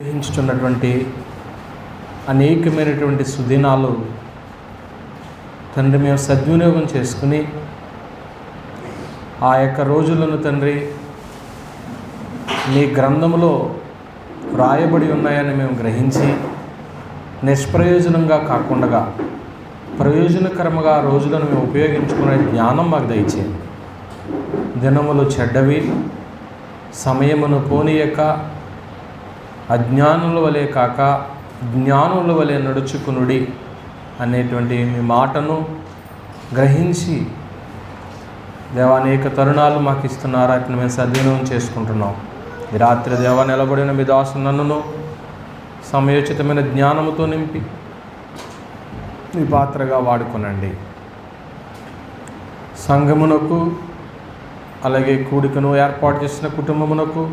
నిర్వహించుతున్నటువంటి అనేకమైనటువంటి సుదినాలు తండ్రి మేము సద్వినియోగం చేసుకుని ఆ యొక్క రోజులను తండ్రి మీ గ్రంథములో రాయబడి ఉన్నాయని మేము గ్రహించి నిష్ప్రయోజనంగా కాకుండా ప్రయోజనకరముగా రోజులను మేము ఉపయోగించుకునే జ్ఞానం మాకు దయచేయండి. దినములు చెడ్డవి, సమయమును పోనీయక అజ్ఞానుల వలె కాక జ్ఞానుల వలె నడుచుకునుడి అనేటువంటి మీ మాటను గ్రహించి దేవా అనేక తరుణాలు మాకు ఇస్తున్నారు. వాటిని మేము సద్వినియోగం చేసుకుంటున్నాం. ఈ రాత్రి దేవా నిలబడిన మీ దాసు నన్నును సమయోచితమైన జ్ఞానముతో నింపి మీ పాత్రగా వాడుకొనండి. సంఘమునకు అలాగే కూడికను ఏర్పాటు చేసిన కుటుంబమునకు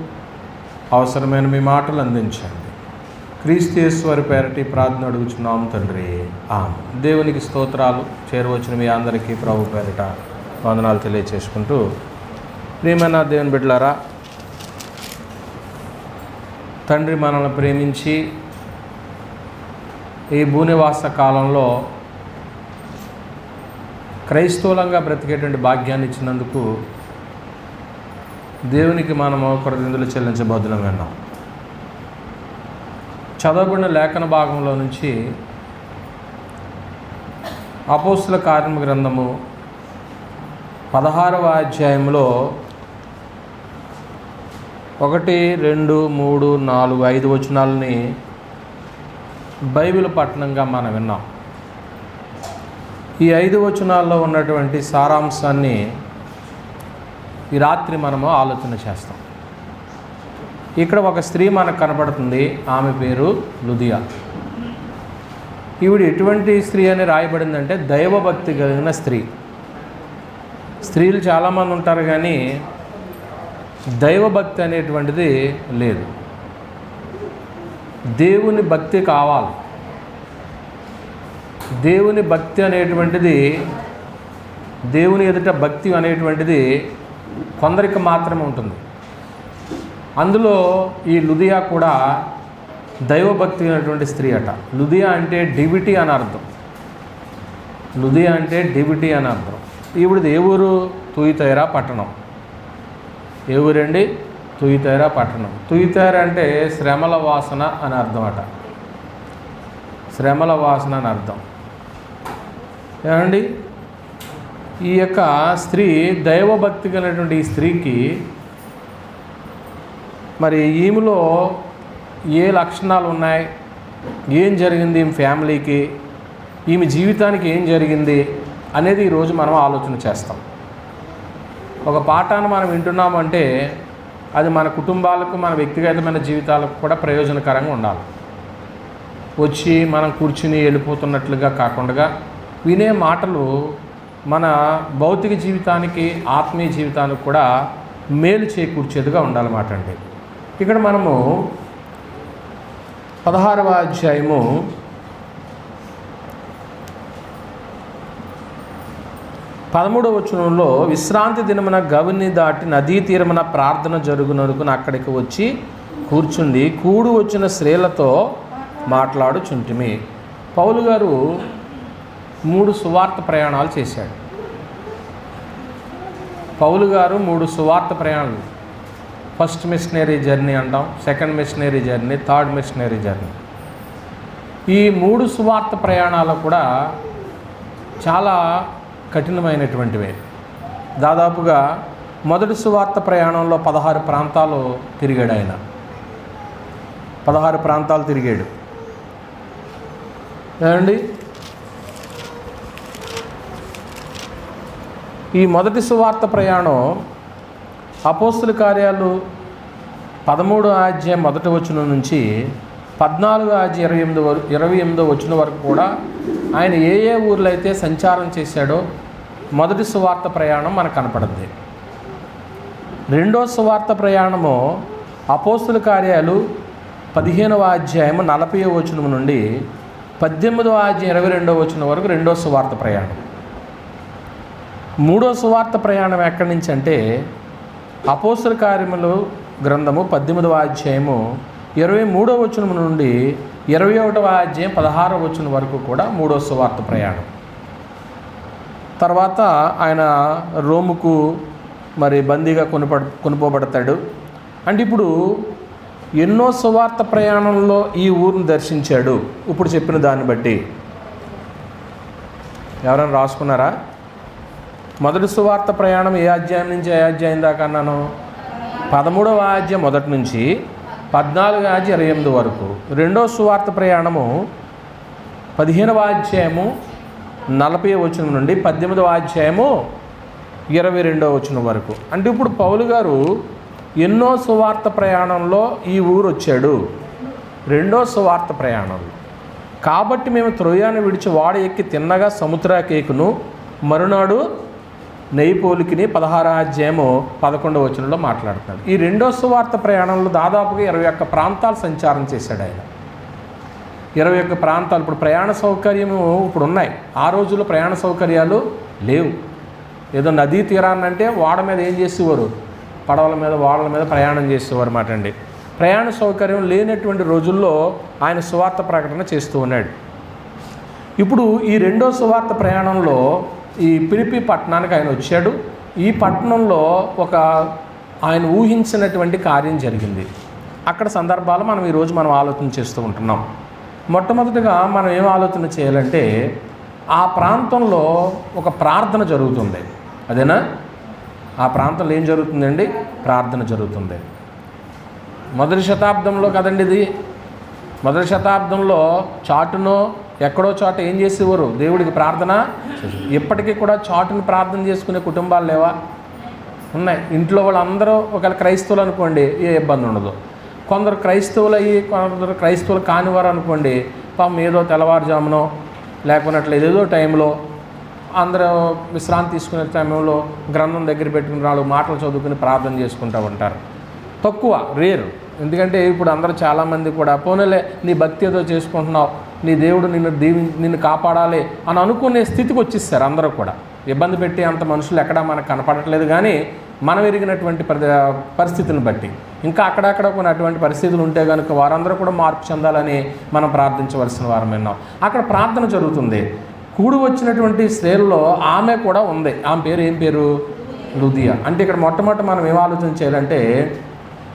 అవసరమైన మీ మాటలు అందించండి. క్రీస్తు యేసు వారి పేరటి ప్రార్థన అడుగుచున్నాం తండ్రి, ఆమేన్. దేవునికి స్తోత్రాలు. చేరవచ్చిన మీ అందరికీ ప్రభు పేరిట వందనాలు తెలియచేసుకుంటూ, ప్రియమైన దేవుని బిడ్డలారా, తండ్రి మనల్ని ప్రేమించి ఈ భూనివాస కాలంలో క్రైస్తవులంగా బ్రతికేటువంటి భాగ్యాన్ని ఇచ్చినందుకు దేవునికి మనము కృతజ్ఞతలు చెల్లించబోతున్నాం విన్నాం. చదవబడిన లేఖన భాగంలో నుంచి అపోస్తుల కార్యముల గ్రంథము 16వ అధ్యాయంలో 1, 2, 3, 4, 5 వచనాలని బైబిల్ పఠనంగా మనం విన్నాం. ఈ 5 వచనాల్లో ఉన్నటువంటి సారాంశాన్ని ఈ రాత్రి మనము ఆలోచన చేస్తాం. ఇక్కడ ఒక స్త్రీ మనకు కనపడుతుంది. ఆమె పేరు లుదియా. ఈవిడ ఎటువంటి స్త్రీ అని రాయబడిందంటే దైవభక్తి కలిగిన స్త్రీ. స్త్రీలు చాలామంది ఉంటారు కానీ దైవభక్తి అనేటువంటిది లేదు. దేవుని భక్తి కావాలి. దేవుని భక్తి అనేటువంటిది, దేవుని ఎదుట భక్తి అనేటువంటిది కొందరికి మాత్రమే ఉంటుంది. అందులో ఈ లుదియా కూడా దైవభక్తి అయినటువంటి స్త్రీ అట. లుదియా అంటే డివిటీ అని అర్థం. లుదియా అంటే డివిటీ అని అర్థం. ఈవిడది ఏ ఊరు? తుయితైరా పట్టణం. ఏ ఊరండి? తుయితైరా పట్టణం. తుయితైరా అంటే శ్రమల వాసన అని అర్థం అట. శ్రమల వాసన అని అర్థం. ఏమండి, ఈ యొక్క స్త్రీ దైవభక్తి కలిగినటువంటి ఈ స్త్రీకి మరి ఈమెలో ఏ లక్షణాలు ఉన్నాయి, ఏం జరిగింది ఈమె ఫ్యామిలీకి, ఈమె జీవితానికి ఏం జరిగింది అనేది ఈరోజు మనం ఆలోచన చేస్తాం. ఒక పాఠాన్ని మనం వింటున్నామంటే అది మన కుటుంబాలకు, మన వ్యక్తిగతమైన జీవితాలకు కూడా ప్రయోజనకరంగా ఉండాలి. వచ్చి మనం కూర్చుని వెళ్ళిపోతున్నట్లుగా కాకుండా వినే మాటలు మన భౌతిక జీవితానికి, ఆత్మీయ జీవితానికి కూడా మేలు చేకూర్చేదిగా ఉండాలన్నమాట అండి. ఇక్కడ మనము 16వ అధ్యాయము 13వ వచనంలో, విశ్రాంతి దినమున గవిని దాటి నదీ తీరమున ప్రార్థన జరుగుననుకుని అక్కడికి వచ్చి కూర్చుండి కూడు వచ్చిన స్త్రీలతో మాట్లాడుచుంటిమి. పౌలు గారు 3 సువార్త ప్రయాణాలు చేశాడు. పౌలు గారు 3 సువార్త ప్రయాణాలు, ఫస్ట్ మిషనరీ జర్నీ అంటాం, second machinery journey, third machinery journey. ఈ 3 సువార్త ప్రయాణాలు కూడా చాలా కఠినమైనటువంటివే. దాదాపుగా మొదటి సువార్త ప్రయాణంలో 16 ప్రాంతాలు తిరిగాడు ఆయన. 16 ప్రాంతాలు తిరిగాడు. ఏమండి, ఈ మొదటి సువార్త ప్రయాణం అపోస్తుల కార్యాలు 13వ అధ్యాయం 1వ వచనం నుంచి 14వ అధ్యాయం 28వ వచనం వరకు కూడా ఆయన ఏ ఏ ఊర్లో అయితే సంచారం చేశాడో మొదటి సువార్త ప్రయాణం మనకు కనపడుద్ది. రెండో సువార్త ప్రయాణము అపోస్తుల కార్యాలు 15వ అధ్యాయం 40వ వచనం నుండి 18వ అధ్యాయం 22వ వచనం వరకు రెండో సువార్త ప్రయాణం. మూడో సువార్త ప్రయాణం ఎక్కడి నుంచి అంటే అపోస్తల కార్యములు గ్రంథము 18వ అధ్యాయము 23వ వచనం నుండి 21వ అధ్యాయం 16వ వచనం వరకు కూడా మూడో సువార్త ప్రయాణం. తర్వాత ఆయన రోముకు మరి బందీగా కొనుపోబడతాడు. అంటే ఇప్పుడు ఎన్నో సువార్త ప్రయాణంలో ఈ ఊరిని దర్శించాడు. ఇప్పుడు చెప్పిన దాన్ని బట్టి ఎవరైనా రాసుకున్నారా? మొదటి సువార్త ప్రయాణం ఏ అధ్యాయం నుంచి ఏ అధ్యాయం దాకా అన్నాను? 13వ అధ్యాయం మొదటి నుంచి 14వ అధ్యాయం 28 వరకు. రెండో సువార్త ప్రయాణము 15వ అధ్యాయము 40వ వచనం నుండి 18వ అధ్యాయము 22వ వచనం వరకు. అంటే ఇప్పుడు పౌలు గారు ఎన్నో సువార్త ప్రయాణంలో ఈ ఊరు వచ్చాడు, రెండో సువార్త ప్రయాణంలో. కాబట్టి మేము త్రోయాను విడిచి వాడ ఎక్కి తిన్నగా సముద్రకేకును మరునాడు నెయ్యిపోలికిని 16వ అధ్యాయము 11వ వచనంలో మాట్లాడుతున్నాడు. ఈ రెండో సువార్త ప్రయాణంలో దాదాపుగా 21 ప్రాంతాలు సంచారం చేశాడు ఆయన. 21 ప్రాంతాలు. ఇప్పుడు ప్రయాణ సౌకర్యము ఇప్పుడు ఉన్నాయి. ఆ రోజుల్లో ప్రయాణ సౌకర్యాలు లేవు. ఏదో నదీ తీరాన్నంటే వాడ మీద ఏం చేసేవారు? పడవల మీద, వాడల మీద ప్రయాణం చేసేవారు అన్నమాట అండి. ప్రయాణ సౌకర్యం లేనటువంటి రోజుల్లో ఆయన సువార్త ప్రకటన చేస్తూ ఉన్నాడు. ఇప్పుడు ఈ రెండో సువార్త ప్రయాణంలో ఈ ఫిలిప్పీ పట్టణానికి ఆయన వచ్చాడు. ఈ పట్టణంలో ఒక ఆయన ఊహించినటువంటి కార్యం జరిగింది. అక్కడ సందర్భాలు ఈరోజు మనం ఆలోచన చేస్తూ ఉంటున్నాం. మొట్టమొదటిగా మనం ఏం ఆలోచన చేయాలంటే, ఆ ప్రాంతంలో ఒక ప్రార్థన జరుగుతుంది. అదేనా? ఆ ప్రాంతంలో ఏం జరుగుతుందండి? ప్రార్థన జరుగుతుంది. మొదటి శతాబ్దంలో కదండి ఇది. మొదటి శతాబ్దంలో చాటునో ఎక్కడో చోట ఏం చేసేవారు? దేవుడికి ప్రార్థన. ఇప్పటికీ కూడా చాటును ప్రార్థన చేసుకునే కుటుంబాలు లేవా? ఉన్నాయి. ఇంట్లో వాళ్ళందరూ ఒకవేళ క్రైస్తవులు అనుకోండి, ఏ ఇబ్బంది ఉండదు. కొందరు క్రైస్తవులు అయ్యి కొందరు క్రైస్తవులు కానివారు అనుకోండి, పాపం ఏదో తెల్లవారుజామునో లేకున్నట్లు ఏదో టైంలో అందరూ విశ్రాంతి తీసుకునే సమయంలో గ్రంథం దగ్గర పెట్టుకుని వాళ్ళు మాటలు చదువుకుని ప్రార్థన చేసుకుంటూ ఉంటారు. తక్కువ, రేరు. ఎందుకంటే ఇప్పుడు అందరూ చాలామంది కూడా పోనీలే నీ భక్తి ఏదో చేసుకుంటున్నావు, నీ దేవుడు నిన్ను కాపాడాలి అని అనుకునే స్థితికి వచ్చేస్తారు అందరూ కూడా. ఇబ్బంది పెట్టి అంత మనుషులు ఎక్కడా మనకు కనపడట్లేదు, కానీ మనం ఎరిగినటువంటి పరిస్థితులను బట్టి ఇంకా అక్కడక్కడ కొన్ని అటువంటి పరిస్థితులు ఉంటే కనుక వారందరూ కూడా మార్పు చెందాలని మనం ప్రార్థించవలసిన వారం విన్నాం. అక్కడ ప్రార్థన జరుగుతుంది. కూడి వచ్చినటువంటి స్త్రీలలో ఆమె కూడా ఉంది. ఆమె పేరు ఏం పేరు? లుదియా. అంటే ఇక్కడ మొట్టమొదటి మనం ఏం ఆలోచన చేయాలంటే,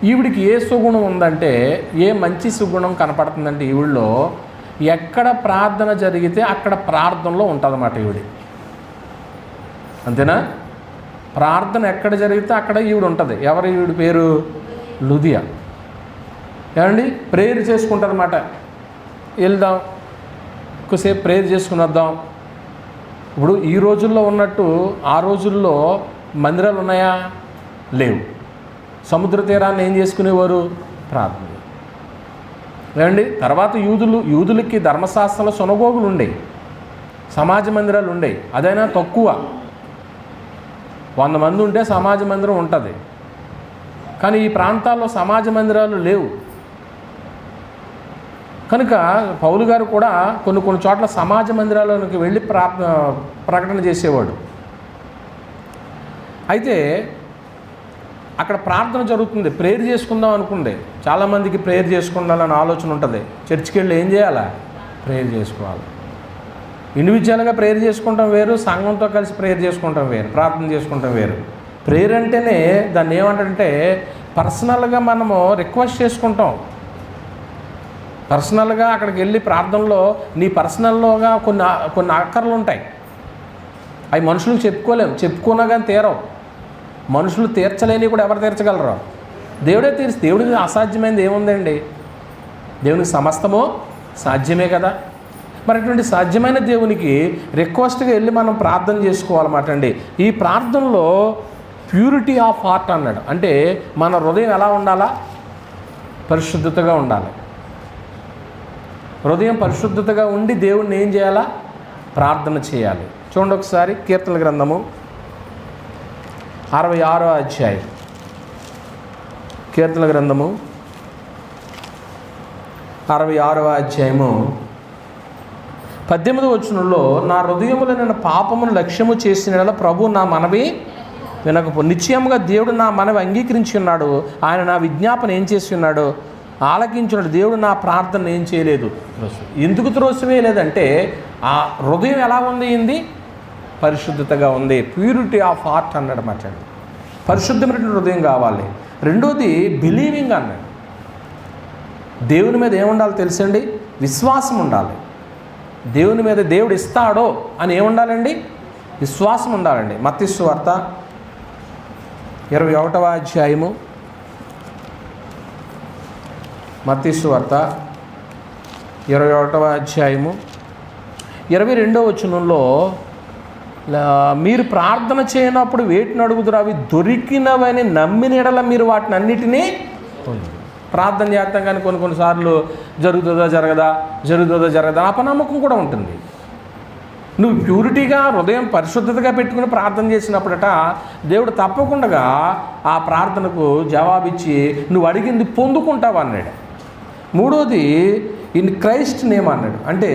ఈవిడికి ఏ సుగుణం ఉందంటే, ఏ మంచి సుగుణం కనపడుతుందంటే, ఈవిడిలో ఎక్కడ ప్రార్థన జరిగితే అక్కడ ప్రార్థనలో ఉంటుందన్నమాట ఈవిడి. అంతేనా? ప్రార్థన ఎక్కడ జరిగితే అక్కడ ఈవిడ ఉంటుంది. ఎవరు ఈవిడ పేరు? లుదియా. ఏమండి? ప్రేయర్ చేసుకుంటారన్నమాట. వెళ్దాం, ఎక్కువసేపు ప్రేయర్ చేసుకుని వద్దాం. ఇప్పుడు ఈ రోజుల్లో ఉన్నట్టు ఆ రోజుల్లో మందిరాలు ఉన్నాయా? లేవు. సముద్ర తీరాన్ని ఏం చేసుకునేవారు? ప్రార్థన. ఏమండి? తర్వాత యూదులకి ధర్మశాస్త్రంలో సునగోగులు ఉండేవి, సమాజ మందిరాలు ఉండేవి. అదైనా తక్కువ, 100 మంది ఉంటే సమాజ మందిరం ఉంటుంది. కానీ ఈ ప్రాంతాల్లో సమాజ మందిరాలు లేవు. కనుక పౌలు గారు కూడా కొన్ని చోట్ల సమాజ మందిరాలకు వెళ్ళి ప్రకటన చేసేవాడు. అయితే అక్కడ ప్రార్థన జరుగుతుంది. ప్రేయర్ చేసుకుందాం అనుకుంది. చాలామందికి ప్రేయర్ చేసుకుండాలని ఆలోచన ఉంటుంది. చర్చికి వెళ్ళి ఏం చేయాలా? ప్రేయర్ చేసుకోవాలి. ఇండివిజువల్గా ప్రేయర్ చేసుకుంటాం వేరు, సంఘంతో కలిసి ప్రేయర్ చేసుకుంటాం వేరు, ప్రార్థన చేసుకుంటాం వేరు. ప్రేయర్ అంటేనే దాన్ని ఏమంటారంటే పర్సనల్గా మనము రిక్వెస్ట్ చేసుకుంటాం. పర్సనల్గా అక్కడికి వెళ్ళి ప్రార్థనలో నీ పర్సనల్లోగా కొన్ని అక్కర్లు ఉంటాయి. అవి మనుషులకు చెప్పుకోలేము, చెప్పుకున్నా కానీ తీరవు. మనుషులు తీర్చలేని కూడా ఎవరు తీర్చగలరు? దేవుడే తీర్చి. దేవుడికి అసాధ్యమైనది ఏముందండి? దేవునికి సమస్తము సాధ్యమే కదా. మరి అటువంటి సాధ్యమైన దేవునికి రిక్వెస్ట్గా వెళ్ళి మనం ప్రార్థన చేసుకోవాలన్నమాట అండి. ఈ ప్రార్థనలో ప్యూరిటీ ఆఫ్ హార్ట్ అన్నాడు. అంటే మన హృదయం ఎలా ఉండాలా? పరిశుద్ధతగా ఉండాలి. హృదయం పరిశుద్ధతగా ఉండి దేవుణ్ణి ఏం చేయాలా? ప్రార్థన చేయాలి. చూడండి ఒకసారి కీర్తనల గ్రంథము 66వ అధ్యాయం. కీర్తనల గ్రంథము 66వ అధ్యాయము 18వ వచనంలో, నా హృదయములో నేను పాపమును లక్ష్యము చేసిన ప్రభు నా మనవి వినకపో. నిశ్చయముగా దేవుడు నా మనవి అంగీకరించి ఉన్నాడు. ఆయన నా విజ్ఞాపన ఏం చేసి ఉన్నాడు? ఆలకించినట్టు దేవుడు నా ప్రార్థన ఏం చేయలేదు. ఎందుకు త్రోసివేయలేదంటే ఆ హృదయం ఎలా ఉంది, పరిశుద్ధతగా ఉంది. ప్యూరిటీ ఆఫ్ హార్ట్ అన్నాడు మాట్లాడి. పరిశుద్ధమైన హృదయం కావాలి. రెండోది బిలీవింగ్ అన్నాడు. దేవుని మీద ఏముండాలో తెలుసండి? విశ్వాసం ఉండాలి. దేవుని మీద దేవుడు ఇస్తాడో అని ఏముండాలండి? విశ్వాసం ఉండాలండి. మత్తయి సువార్త 21వ అధ్యాయము, మత్తయి సువార్త 21వ అధ్యాయము 22వ వచనంలో, మీరు ప్రార్థన చేయనప్పుడు వేటిని అడుగుదురు అవి దొరికినవని నమ్మిన ఎడల మీరు వాటిని అన్నిటినీ ప్రార్థన చేస్తాం. కానీ కొన్నిసార్లు జరుగుతుందా జరగదా అపనమ్మకం కూడా ఉంటుంది. నువ్వు ప్యూరిటీగా హృదయం పరిశుద్ధతగా పెట్టుకుని ప్రార్థన చేసినప్పుడట దేవుడు తప్పకుండా ఆ ప్రార్థనకు జవాబిచ్చి నువ్వు అడిగింది పొందుకుంటావు అన్నాడు. మూడోది ఇన్ క్రైస్ట్ నేమ్ అన్నాడు. అంటే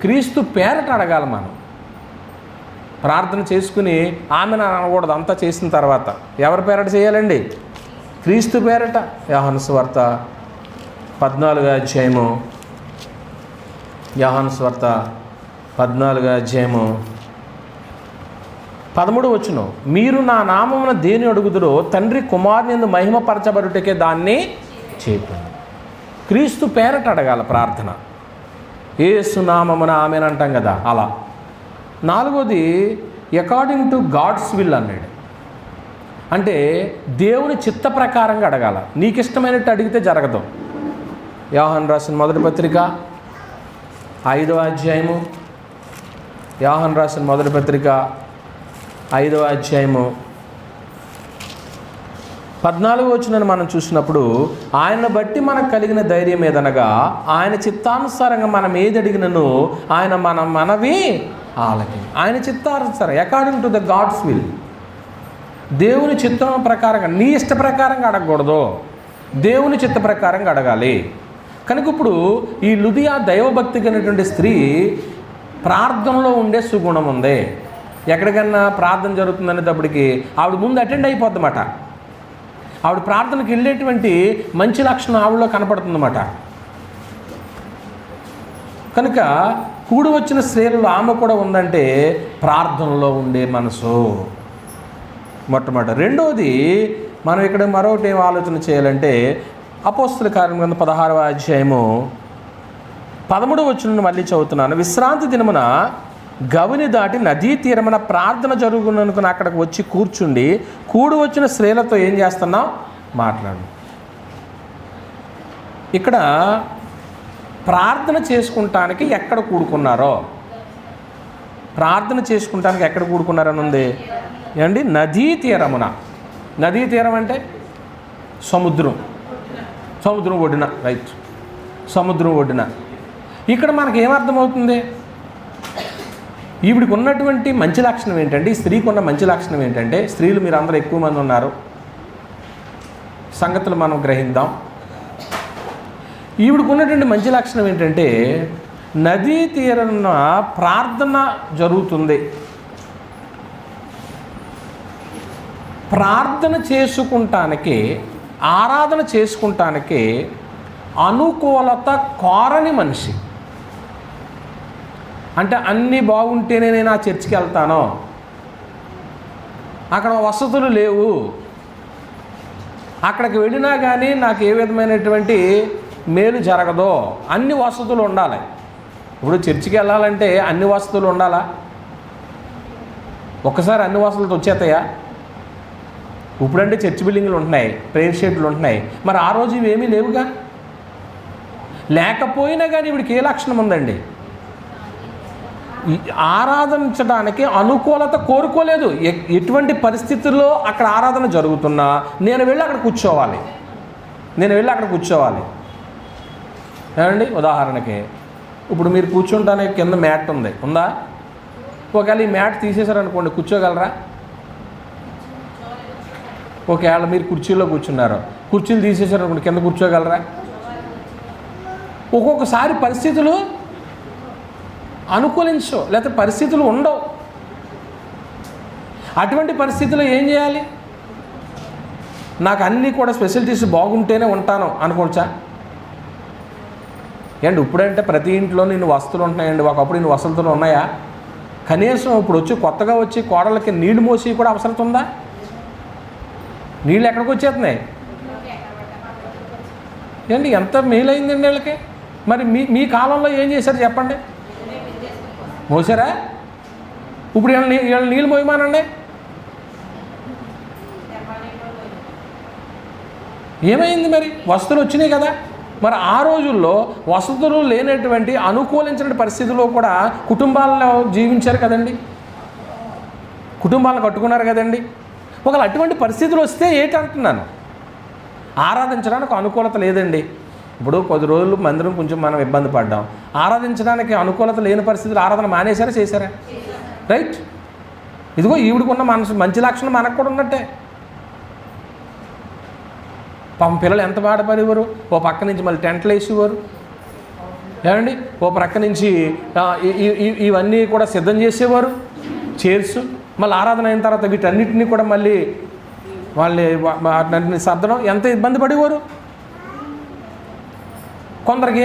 క్రీస్తు పేరట అడగాలి. మనం ప్రార్థన చేసుకుని ఆమె అనకూడదు. అంతా చేసిన తర్వాత ఎవరి పేరట చేయాలండి? క్రీస్తు పేరట. యోహాను సువార్త 14వ అధ్యాయము, యోహాను సువార్త 14వ అధ్యాయము 13వ వచనం, మీరు నా నామమున దేని అడుగుదురో తండ్రి కుమారుని మహిమపరచబడుటకే దాన్ని చేయండి. క్రీస్తు పేరట అడగాల ప్రార్థన. యేసు నామమున ఆమెన్ అంటాం కదా, అలా. నాలుగోది అకార్డింగ్ టు గాడ్స్ విల్ అన్నాడు. అంటే దేవుని చిత్త ప్రకారంగా అడగాల. నీకు ఇష్టమైనట్టు అడిగితే జరగదు. యోహాను రాసిన మొదటి పత్రిక 5వ అధ్యాయము, యోహాను రాసిన మొదటి పత్రిక 5వ అధ్యాయము 14వ వచనాన్ని మనం చూసినప్పుడు, ఆయన బట్టి మనకు కలిగిన ధైర్యం ఏదనగా ఆయన చిత్తానుసారంగా మనం ఏది అడిగినను ఆయన మన మనవి ఆలకి. ఆయన చిత్తానుసారం according to the God's will. దేవుని చిత్తం ప్రకారంగా, నీ ఇష్ట ప్రకారంగా అడగకూడదు, దేవుని చిత్త ప్రకారంగా అడగాలి. కనుక ఇప్పుడు ఈ లుదియా దైవభక్తి కలిగినటువంటి స్త్రీ ప్రార్థనలో ఉండే సుగుణం ఉంది. ఎక్కడికన్నా ప్రార్థన జరుగుతుందనేటప్పటికి ఆవిడ ముందు అటెండ్ అయిపోద్దన్నమాట. ఆవిడ ప్రార్థనకి వెళ్ళేటువంటి మంచి లక్షణం ఆవిడలో కనపడుతుందన్నమాట. కనుక కూడి వచ్చిన స్త్రీలలో ఆమె కూడా ఉందంటే ప్రార్థనలో ఉండే మనసు మొట్టమొదటి. రెండోది మనం ఇక్కడ మరొకటి ఏం ఆలోచన చేయాలంటే, అపోస్తల కార్యం గ్రంథం 16వ అధ్యాయము 13వ వచనం మళ్ళీ చదువుతున్నాను. విశ్రాంతి దినమున గవిని దాటి నదీ తీరమున ప్రార్థన జరుగుననుకుని అక్కడికి వచ్చి కూర్చుండి కూడి వచ్చిన స్త్రీలతో ఏం చేస్తున్నావు? మాట్లాడు. ఇక్కడ ప్రార్థన చేసుకుంటానికి ఎక్కడ కూడుకున్నారో, ప్రార్థన చేసుకుంటానికి ఎక్కడ కూడుకున్నారని ఉంది ఏమండి? నదీ తీరమున. నదీ తీరం అంటే సముద్రం ఒడ్డున, రైట్, సముద్రం ఒడ్డున. ఇక్కడ మనకి ఏమర్థమవుతుంది? ఈవిడికి ఉన్నటువంటి మంచి లక్షణం ఏంటంటే, ఈ స్త్రీకి ఉన్న మంచి లక్షణం ఏంటంటే, స్త్రీలు మీరు అందరూ ఎక్కువ మంది ఉన్నారు, సంగతులు మనం గ్రహిద్దాం. ఈవిడికి ఉన్నటువంటి మంచి లక్షణం ఏంటంటే, నదీ తీరాన ప్రార్థన జరుగుతుంది. ప్రార్థన చేసుకుంటానికి, ఆరాధన చేసుకుంటానికి అనుకూలత కోరని మనిషి. అంటే అన్నీ బాగుంటేనే నేను ఆ చర్చికి వెళ్తాను, అక్కడ వసతులు లేవు, అక్కడికి వెళ్ళినా కానీ నాకు ఏ విధమైనటువంటి మేలు జరగదో, అన్ని వసతులు ఉండాలి. ఇప్పుడు చర్చికి వెళ్ళాలంటే అన్ని వసతులు ఉండాలా? ఒక్కసారి అన్ని వసతులతో వచ్చేస్తాయా? ఇప్పుడంటే చర్చ్ బిల్డింగ్లు ఉంటున్నాయి, ప్రేయర్ షెడ్లు ఉంటున్నాయి. మరి ఆ రోజు ఇవేమీ లేవుగా. లేకపోయినా కానీ వీడికి ఏ లక్షణం ఉందండి? ఆరాధించడానికి అనుకూలత కోరుకోలేదు. ఎటువంటి పరిస్థితుల్లో అక్కడ ఆరాధన జరుగుతున్నా నేను వెళ్ళి అక్కడ కూర్చోవాలి. ఏమండి, ఉదాహరణకి ఇప్పుడు మీరు కూర్చుంటానికి కింద మ్యాట్ ఉందా? ఒకవేళ ఈ మ్యాట్ తీసేశారనుకోండి, కూర్చోగలరా? ఒకవేళ మీరు కుర్చీలో కూర్చున్నారు, కుర్చీలు తీసేశారనుకోండి, కింద కూర్చోగలరా? ఒక్కొక్కసారి పరిస్థితులు అనుకూలించవు, లేకపోతే పరిస్థితులు ఉండవు. అటువంటి పరిస్థితుల్లో ఏం చేయాలి? నాకు అన్నీ కూడా ఫెసిలిటీస్ బాగుంటేనే ఉంటాను అనుకోవచ్చా? ఏంటి ఇప్పుడంటే ప్రతి ఇంట్లో నేను వస్తువులు ఉంటున్నాయండి, ఒకప్పుడు నేను వసతులు ఉన్నాయా? కనీసం ఇప్పుడు కొత్తగా వచ్చి కోడలకి నీళ్లు మోసి కూడా అవసరం ఉందా? నీళ్ళు ఎక్కడికి వచ్చేస్తున్నాయి ఏంటి? ఎంత మేలైందండి వీళ్ళకి. మరి మీ కాలంలో ఏం చేశారు చెప్పండి? మోసారా? ఇప్పుడు వీళ్ళ నీళ్ళు మోయమానండి. ఏమైంది మరి? వసతులు వచ్చినాయి కదా. మరి ఆ రోజుల్లో వసతులు లేనటువంటి అనుకూలించిన పరిస్థితుల్లో కూడా కుటుంబాల్లో జీవించారు కదండి, కుటుంబాలను కట్టుకున్నారు కదండి. ఒకవేళ అటువంటి పరిస్థితులు వస్తే ఏంటంటున్నాను, ఆరాధించడానికి అనుకూలత లేదండి. ఇప్పుడు 10 రోజులు మందిరం కొంచెం మనం ఇబ్బంది పడ్డాం, ఆరాధించడానికి అనుకూలత లేని పరిస్థితులు ఆరాధన మానేశారా చేశారా? రైట్. ఇదిగో ఈవిడికున్న మంచి లక్షణం మనకు కూడా ఉన్నట్టే. పాపం పిల్లలు ఎంత బాధపడేవారు. ఓ పక్క నుంచి మళ్ళీ టెంట్లు వేసేవారు ఏమండి, ఓ ప్రక్క నుంచి ఇవన్నీ కూడా సిద్ధం చేసేవారు, చైర్స్. మళ్ళీ ఆరాధన అయిన తర్వాత వీటన్నిటినీ కూడా మళ్ళీ వాళ్ళని సర్దడం, ఎంత ఇబ్బంది పడేవారు. కొందరికి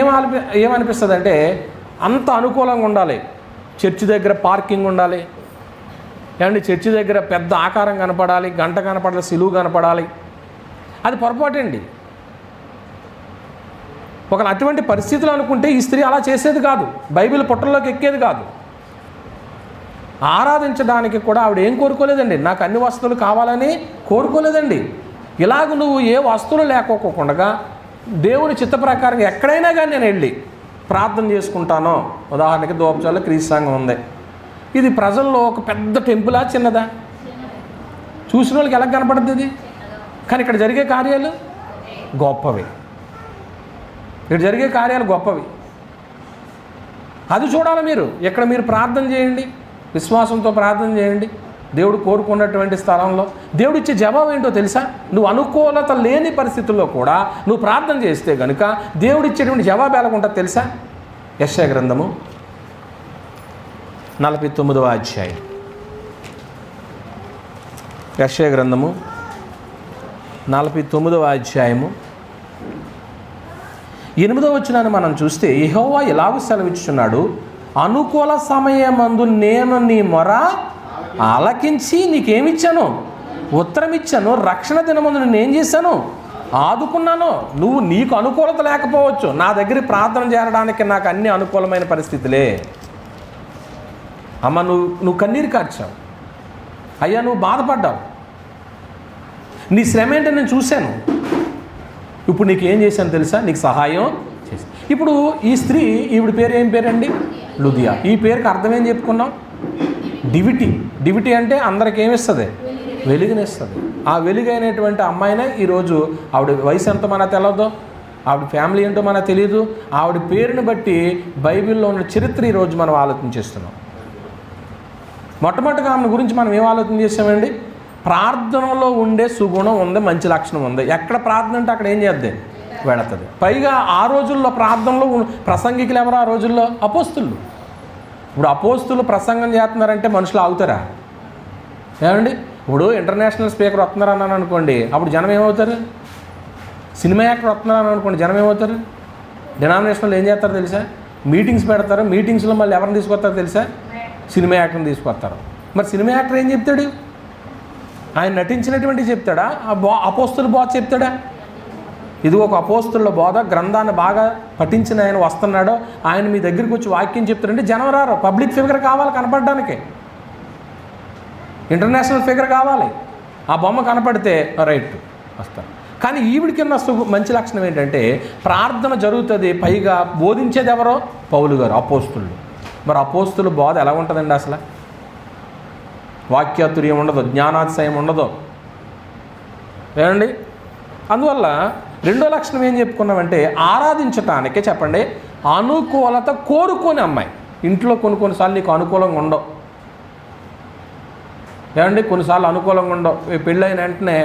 ఏమనిపిస్తుంది అంటే అంత అనుకూలంగా ఉండాలి, చర్చి దగ్గర పార్కింగ్ ఉండాలి ఏమండి, చర్చి దగ్గర పెద్ద ఆకారం కనపడాలి, గంట కనపడాలి, సిలువు కనపడాలి. అది పొరపాటండి. ఒక అటువంటి పరిస్థితులు అనుకుంటే ఈ స్త్రీ అలా చేసేది కాదు, బైబిల్ పుట్టల్లోకి ఎక్కేది కాదు. ఆరాధించడానికి కూడా ఆవిడ ఏం కోరుకోలేదండి, నాకు అన్ని వస్తువులు కావాలని కోరుకోలేదండి. ఇలాగ నువ్వు ఏ వస్తువులు లేకోకుండా దేవుని చిత్త ప్రకారం ఎక్కడైనా కానీ నేను వెళ్ళి ప్రార్థన చేసుకుంటానో, ఉదాహరణకి దోపచాల్లో క్రీస్తు సంఘం ఉంది, ఇది ప్రజల్లో ఒక పెద్ద టెంపులా చిన్నదా? చూసిన వాళ్ళకి ఎలా కనపడుతుంది ఇది? కానీ ఇక్కడ జరిగే కార్యాలు గొప్పవి, ఇక్కడ జరిగే కార్యాలు గొప్పవి. అది చూడాలి మీరు. ఇక్కడ మీరు ప్రార్థన చేయండి, విశ్వాసంతో ప్రార్థన చేయండి. దేవుడు కోరుకున్నటువంటి స్థలంలో దేవుడు ఇచ్చే జవాబు ఏంటో తెలుసా? నువ్వు అనుకూలత లేని పరిస్థితుల్లో కూడా నువ్వు ప్రార్థన చేస్తే కనుక దేవుడు ఇచ్చేటువంటి జవాబు ఎలా ఉంటుందో తెలుసా? యెషయా గ్రంథము 49వ అధ్యాయం. యెషయా గ్రంథము 49వ అధ్యాయము 8వ వచనాన్ని మనం చూస్తే, యెహోవా ఇలాగ సెలవిచ్చుచున్నాడు, అనుకూల సమయమందు నేను నీ మొర ఆలకించి నీకేమిచ్చాను? ఉత్తరం ఇచ్చాను. రక్షణ దినమందు నేను ఏం చేశాను? ఆదుకున్నాను. నీకు అనుకూలత లేకపోవచ్చు, నా దగ్గర ప్రార్థన చేరడానికి నాకు అన్ని అనుకూలమైన పరిస్థితులే. అమ్మ, నువ్వు కన్నీరు కార్చావు, అయ్యా నువ్వు బాధపడ్డావు, నీ శ్రమ ఏంటో నేను చూశాను. ఇప్పుడు నీకు ఏం చేశాను తెలుసా? నీకు సహాయం చేశాను. ఇప్పుడు ఈ స్త్రీ, ఈవిడ పేరు ఏం పేరండి? లుదియా. ఈ పేరుకి అర్థం ఏం చెప్పుకున్నాం? డివిటీ. డివిటీ అంటే అందరికి ఏమిస్తుంది? వెలుగునిస్తుంది. ఆ వెలుగైనటువంటి అమ్మాయినే ఈరోజు ఆవిడ వయసు ఎంతో మనకు తెలియదు, ఆవిడ ఫ్యామిలీ ఏంటో మనకు తెలియదు, ఆవిడ పేరుని బట్టి బైబిల్లో ఉన్న చరిత్ర ఈరోజు మనం ఆలోచన చేస్తున్నాం. మొట్టమొదటిగా ఆమె గురించి మనం ఏం ఆలోచన చేసామండి? ప్రార్థనలో ఉండే సుగుణం ఉంది, మంచి లక్షణం ఉంది. ఎక్కడ ప్రార్థన అంటే అక్కడ ఏం చేద్ది? వెళుతుంది. పైగా ఆ రోజుల్లో ప్రార్థనలో ప్రసంగికులు ఎవరు? ఆ రోజుల్లో అపోస్తులు. ఇప్పుడు అపోస్తులు ప్రసంగం చేస్తున్నారంటే మనుషులు ఆగుతారా? ఏమండి, ఇప్పుడు ఇంటర్నేషనల్ స్పీకర్ వస్తున్నారు అన్నాను అనుకోండి, అప్పుడు జనం ఏమవుతారు? సినిమా యాక్టర్ వస్తున్నారు అనుకోండి, జనం ఏమవుతారు? డినామినేషన్లో ఏం చేస్తారో తెలుసా? మీటింగ్స్ పెడతారు. మీటింగ్స్లో మళ్ళీ ఎవరిని తీసుకొస్తారో తెలుసా? సినిమా యాక్టర్ని తీసుకొస్తారు. మరి సినిమా యాక్టర్ ఏం చెప్తాడు? ఆయన నటించినటువంటి చెప్తాడా? అపోస్తుల బోధ చెప్తాడా? ఇది ఒక అపోస్తుల బోధ, గ్రంథాన్ని బాగా పఠించిన ఆయన వస్తున్నాడో ఆయన మీ దగ్గరికి వచ్చి వాక్యం చెప్తాడంటే జనం రారు. పబ్లిక్ ఫిగర్ కావాలి కనపడడానికి, ఇంటర్నేషనల్ ఫిగర్ కావాలి. ఆ బొమ్మ కనపడితే రైట్ వస్తారు. కానీ ఈవిడికిన్న మంచి లక్షణం ఏంటంటే ప్రార్థన జరుగుతుంది, పైగా బోధించేది ఎవరో? పౌలు గారు, అపోస్తులు. మరి అపోస్తుల బోధ ఎలా ఉంటుందండి? అసలు వాక్యాతుర్యం ఉండదు, జ్ఞానాతిశయం ఉండదు ఏమండి. అందువల్ల రెండో లక్షణం ఏం చెప్పుకున్నామంటే ఆరాధించటానికే చెప్పండి అనుకూలత కోరుకోని అమ్మాయి. ఇంట్లో కొన్నిసార్లు నీకు అనుకూలంగా ఉండవు ఏమండి, కొన్నిసార్లు అనుకూలంగా ఉండవు. పెళ్ళైన వెంటనే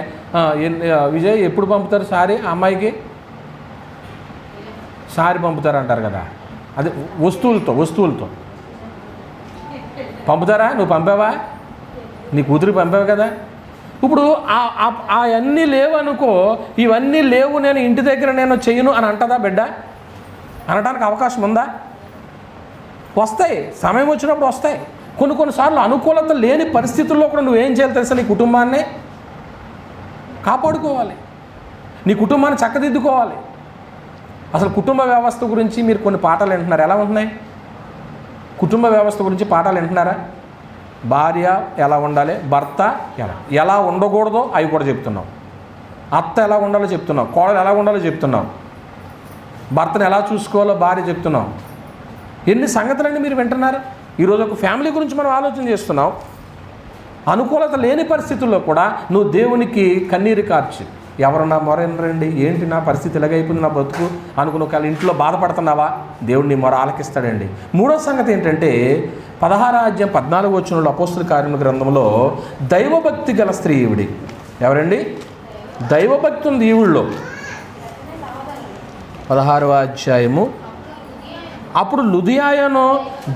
విజయ్ ఎప్పుడు పంపుతారు సారీ? అమ్మాయికి సారీ పంపుతారు అంటారు కదా, అది వస్తువులతో పంపుతారా? నువ్వు పంపావా? నీ కూతురు పంపావు కదా. ఇప్పుడు అవన్నీ లేవు అనుకో, ఇవన్నీ లేవు నేను ఇంటి దగ్గర నేను చెయ్యను అని అంటదా బిడ్డ? అనడానికి అవకాశం ఉందా? వస్తాయి, సమయం వచ్చినప్పుడు వస్తాయి. కొన్నిసార్లు అనుకూలత లేని పరిస్థితుల్లో కూడా నువ్వేం చేయాలి తెలుసా? నీ కుటుంబాన్ని కాపాడుకోవాలి, నీ కుటుంబాన్ని చక్కదిద్దుకోవాలి. అసలు కుటుంబ వ్యవస్థ గురించి మీరు కొన్ని పాఠాలు వింటున్నారు. ఎలా ఉంటున్నాయి? కుటుంబ వ్యవస్థ గురించి పాఠాలు వింటున్నారా? భార్య ఎలా ఉండాలి, భర్త ఎలా ఉండకూడదో అవి కూడా చెప్తున్నాం. అత్త ఎలా ఉండాలో చెప్తున్నాం, కోడలు ఎలా ఉండాలో చెప్తున్నాం, భర్తను ఎలా చూసుకోవాలో భార్య చెప్తున్నాం. ఎన్ని సంగతులన్నీ మీరు వింటున్నారు. ఈరోజు ఒక ఫ్యామిలీ గురించి మనం ఆలోచన చేస్తున్నాం. అనుకూలత లేని పరిస్థితుల్లో కూడా నువ్వు దేవునికి కన్నీరు కార్చి, ఎవరన్నా మొరనరండి, ఏంటి నా పరిస్థితి ఇలాగైపోయింది, నా బతుకు అనుకుని ఒకవేళ ఇంట్లో బాధపడుతున్నావా, దేవుడు నీ మొర ఆలకిస్తాడండి. మూడో సంగతి ఏంటంటే 16వ అధ్యాయం 14వ వచనంలో అపోస్తుల కార్యముల గ్రంథంలో దైవభక్తి గల స్త్రీ ఈవిడి. ఎవరండి? దైవభక్తి ఉంది ఈవిళ్ళలో. 16వ అధ్యాయము. అప్పుడు లుదియాయను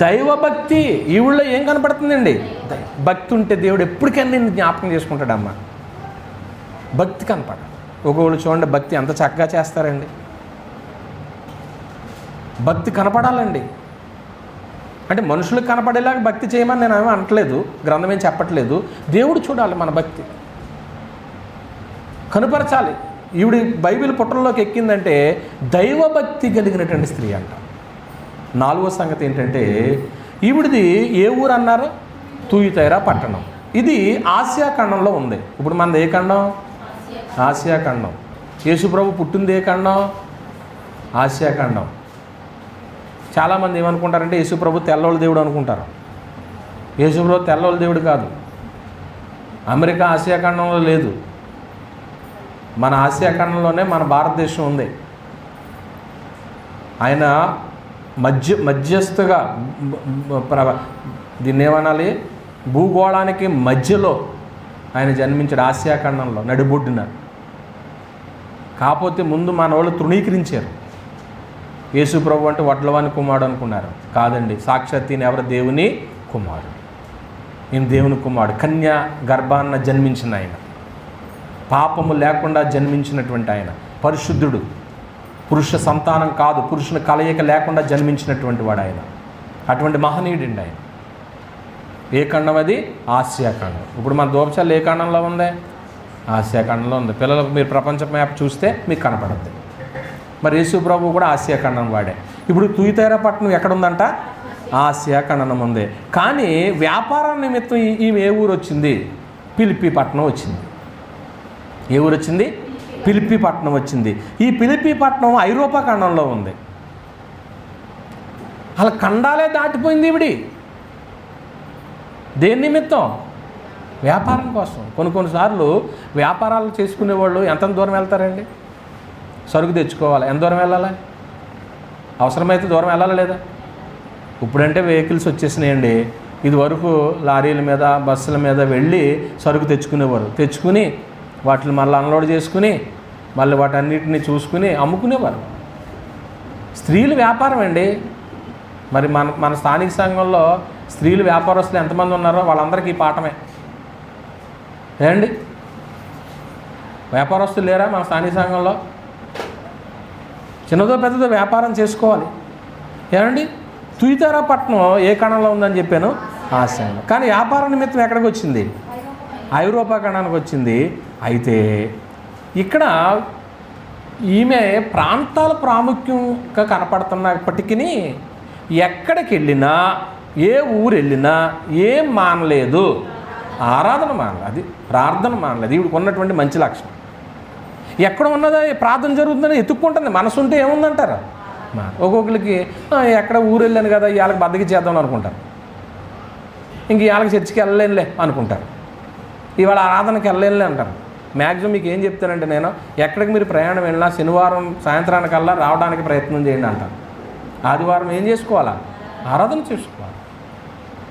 దైవభక్తి ఈవిళ్ళలో ఏం కనపడుతుందండి? భక్తి ఉంటే దేవుడు ఎప్పటికైనా నిన్ను జ్ఞాపకం చేసుకుంటాడమ్మా. భక్తి కనపడ. ఒకళ్ళు చూడండి భక్తి ఎంత చక్కగా చేస్తారండి. భక్తి కనపడాలండి. అంటే మనుషులకు కనపడేలాగా భక్తి చేయమని నేను ఏమీ అనట్లేదు, గ్రంథం ఏం చెప్పట్లేదు. దేవుడు చూడాలి మన భక్తి, కనుపరచాలి. ఈవిడి బైబిల్ పుట్టల్లోకి ఎక్కిందంటే దైవభక్తి కలిగినటువంటి స్త్రీ అంట. 4వ సంగతి ఏంటంటే ఈవిడిది ఏ ఊరు అన్నారు? తూయితైరా పట్టణం. ఇది ఆసియా ఖండంలో ఉంది. ఇప్పుడు మనది ఏ ఖండం? ఆసియా ఖండం. యేసుప్రభు పుట్టింది ఏ ఖండం? ఆసియా ఖండం. చాలామంది ఏమనుకుంటారంటే యేసుప్రభు తెల్లోళ్ళ దేవుడు అనుకుంటారు. యేసుప్రభు తెల్లోళ్ళ దేవుడు కాదు. అమెరికా ఆసియా ఖండంలో లేదు, మన ఆసియా ఖండంలోనే మన భారతదేశం ఉంది. ఆయన మధ్యస్థగా దీన్ని ఏమనాలి, భూగోళానికి మధ్యలో ఆయన జన్మించాడు, ఆసియా ఖండంలో నడిబొడ్డున. కాకపోతే ముందు మన వాళ్ళు తృణీకరించారు. యేసు ప్రభు అంటే వడ్లవాని కుమారుడు అనుకున్నారు. కాదండి, సాక్షాత్ ఈయన ఎవరు? దేవుని కుమారుడు. ఈయన దేవుని కుమారుడు, కన్య గర్భాన్న జన్మించిన ఆయన, పాపము లేకుండా జన్మించినటువంటి ఆయన, పరిశుద్ధుడు, పురుష సంతానం కాదు, పురుషుని కలయిక లేకుండా జన్మించినటువంటి వాడు ఆయన. అటువంటి మహనీయుడండి ఆయన. ఏ ఖండం అది? ఆసియా ఖండం. ఇప్పుడు మన దోపచాలు ఏ ఖండంలో ఉంది? ఆసియా ఖండంలో ఉంది. పిల్లలకు మీరు ప్రపంచ మ్యాప్ చూస్తే మీకు కనపడుతుంది. మరి యేసు ప్రభు కూడా ఆసియా ఖండం వాడే. ఇప్పుడు తూయితైరా పట్టణం ఎక్కడుందంట? ఆసియా ఖండం ఉంది. కానీ వ్యాపార నిమిత్తం ఈమె ఏ ఊరు వచ్చింది? ఫిలిప్పీ పట్టణం వచ్చింది. ఏ ఊరు వచ్చింది? ఫిలిప్పీ పట్టణం వచ్చింది. ఈ ఫిలిప్పీ పట్టణం ఐరోపా ఖండంలో ఉంది. అలా ఖండాలే దాటిపోయింది ఈవిడి. దేని నిమిత్తం? వ్యాపారం కోసం. కొన్నిసార్లు వ్యాపారాలు చేసుకునేవాళ్ళు ఎంత దూరం వెళ్తారండి? సరుకు తెచ్చుకోవాలి, ఎంత దూరం వెళ్ళాలి? అవసరమైతే దూరం వెళ్ళాలా లేదా? ఇప్పుడంటే వెహికల్స్ వచ్చేసినాయండి. ఇది వరకు లారీల మీద బస్సుల మీద వెళ్ళి సరుకు తెచ్చుకునేవారు. తెచ్చుకుని వాటిని మళ్ళీ అన్లోడ్ చేసుకుని మళ్ళీ వాటన్నిటిని చూసుకుని అమ్ముకునేవారు. స్త్రీలు వ్యాపారం అండి. మరి మన స్థానిక సంఘంలో స్త్రీలు వ్యాపారస్తులు ఎంతమంది ఉన్నారో వాళ్ళందరికీ ఈ పాఠమే. ఏమండి, వ్యాపారస్తులు లేరా మన స్థానిక సంఘంలో? చిన్నదో పెద్దదో వ్యాపారం చేసుకోవాలి. ఏమండి, తూయితైరా పట్టణం ఏ ఖండంలో ఉందని చెప్పాను? ఆసియాలో. కానీ వ్యాపార నిమిత్తం ఎక్కడికి వచ్చింది? ఐరోపా ఖండానికి వచ్చింది. అయితే ఇక్కడ ఈమె ప్రాంతాల ప్రాముఖ్యంగా కనపడుతున్నప్పటికీ ఎక్కడికి వెళ్ళినా, ఏ ఊరు వెళ్ళినా ఏం మానలేదు, ఆరాధన మానలేదు, అది ప్రార్థన మానలేదు. ఈవిడికి ఉన్నటువంటి మంచి లక్షణం. ఎక్కడ ఉన్నదో ప్రార్థన జరుగుతుందని ఎత్తుక్కుంటుంది. మనసు ఉంటే ఏముందంటారు? ఒక్కొక్కరికి ఎక్కడ ఊరు వెళ్ళాను కదా, ఇవాళకి బద్దకి చేద్దాం అనుకుంటారు. ఇంక ఇవాళకి చర్చికి వెళ్ళలేనులే అనుకుంటారు. ఇవాళ ఆరాధనకి వెళ్ళలేనులే అంటారు. మ్యాక్సిమం మీకు ఏం చెప్తానంటే, నేను ఎక్కడికి మీరు ప్రయాణం వెళ్ళినా శనివారం సాయంత్రానికల్లా రావడానికి ప్రయత్నం చేయండి అంటాను. ఆదివారం ఏం చేసుకోవాలా? ఆరాధన చేసుకోవాలి.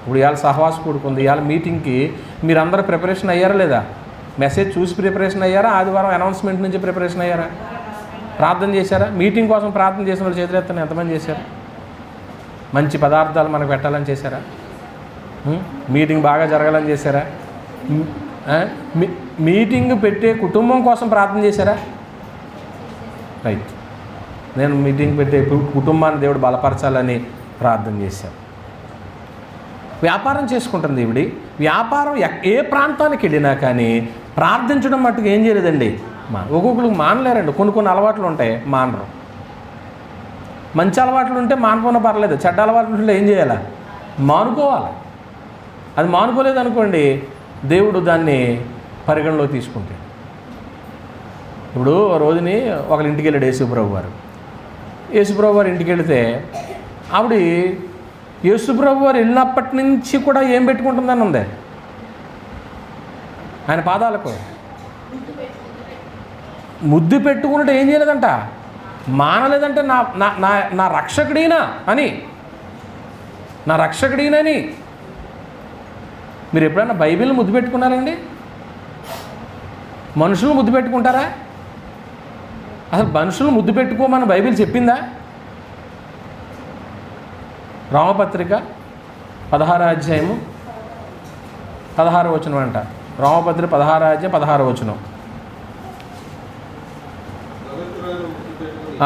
ఇప్పుడు ఇవాళ సహవాస కూడుకుంది, ఇవాళ మీటింగ్కి మీరందరూ ప్రిపరేషన్ అయ్యారా లేదా? మెసేజ్ చూసి ప్రిపరేషన్ అయ్యారా? ఆదివారం అనౌన్స్మెంట్ నుంచి ప్రిపరేషన్ అయ్యారా? ప్రార్థన చేశారా? మీటింగ్ కోసం ప్రార్థన చేసిన వాళ్ళు చేతులు ఎత్తాను ఎంతమంది చేశారు? మంచి పదార్థాలు మనకు పెట్టాలని చేశారా? మీటింగ్ బాగా జరగాలని చేశారా? మీటింగ్ పెట్టే కుటుంబం కోసం ప్రార్థన చేశారా? రైట్. నేను మీటింగ్ పెట్టే కుటుంబాన్ని దేవుడు బలపరచాలని ప్రార్థన చేశాను. వ్యాపారం చేసుకుంటుంది ఈవిడి. వ్యాపారం ఏ ప్రాంతానికి వెళ్ళినా కానీ ప్రార్థించడం మట్టుకు ఏం చేయలేదండి. ఒక్కొక్కరికి మానలేరండి. కొన్ని అలవాట్లు ఉంటాయి, మానరు. మంచి అలవాట్లు ఉంటే మానుకున్న పర్లేదు, చెడ్డ అలవాట్లు ఉంటే ఏం చేయాలి? మానుకోవాలి. అది మానుకోలేదు అనుకోండి, దేవుడు దాన్ని పరిగణలో తీసుకుంటాడు. ఇప్పుడు రోజుని ఒకరి ఇంటికి వెళ్ళాడు యేసుప్రభు వారు. యేసుప్రభు వారు ఇంటికి వెళితే ఆవిడ యేసుప్రభు వారు వెళ్ళినప్పటి నుంచి కూడా ఏం పెట్టుకుంటుందని ఉంది ఆయన పాదాలకు ముద్దు పెట్టుకున్నట్టు ఏం చేయలేదంట, మానలేదంటే నా నా నా రక్షకుడినా అని, నా రక్షకుడినని. మీరు ఎప్పుడైనా బైబిల్ని ముద్దు పెట్టుకున్నారండి? మనుషులు ముద్దు పెట్టుకుంటారా? అసలు మనుషులు ముద్దు పెట్టుకోమని బైబిల్ చెప్పిందా? రోమపత్రిక 16వ అధ్యాయము 16వ వచనం అంట. రోమపత్రిక 16వ అధ్యాయం 16వ వచనం.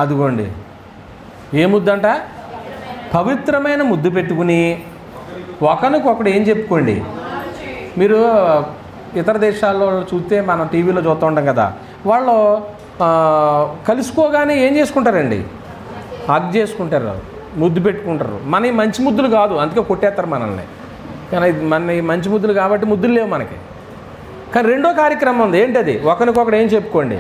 అదిగోండి, ఏ ముద్దంట? పవిత్రమైన ముద్దు పెట్టుకుని ఒకరికొకడు ఏం చెప్పుకోండి. మీరు ఇతర దేశాల్లో చూస్తే మనం టీవీలో చూస్తూ ఉంటాం కదా, వాళ్ళు కలుసుకోగానే ఏం చేసుకుంటారండి? హగ్ చేసుకుంటారు, ముద్దు పెట్టుకుంటారు. మన మంచి ముద్దులు కాదు, అందుకే కొట్టేస్తారు మనల్ని. కానీ మన మంచి ముద్దులు కాబట్టి ముద్దులు లేవు మనకి. కానీ రెండో కార్యక్రమం ఉంది, ఏంటది? ఒకరికొకడు ఏం చెప్పుకోండి?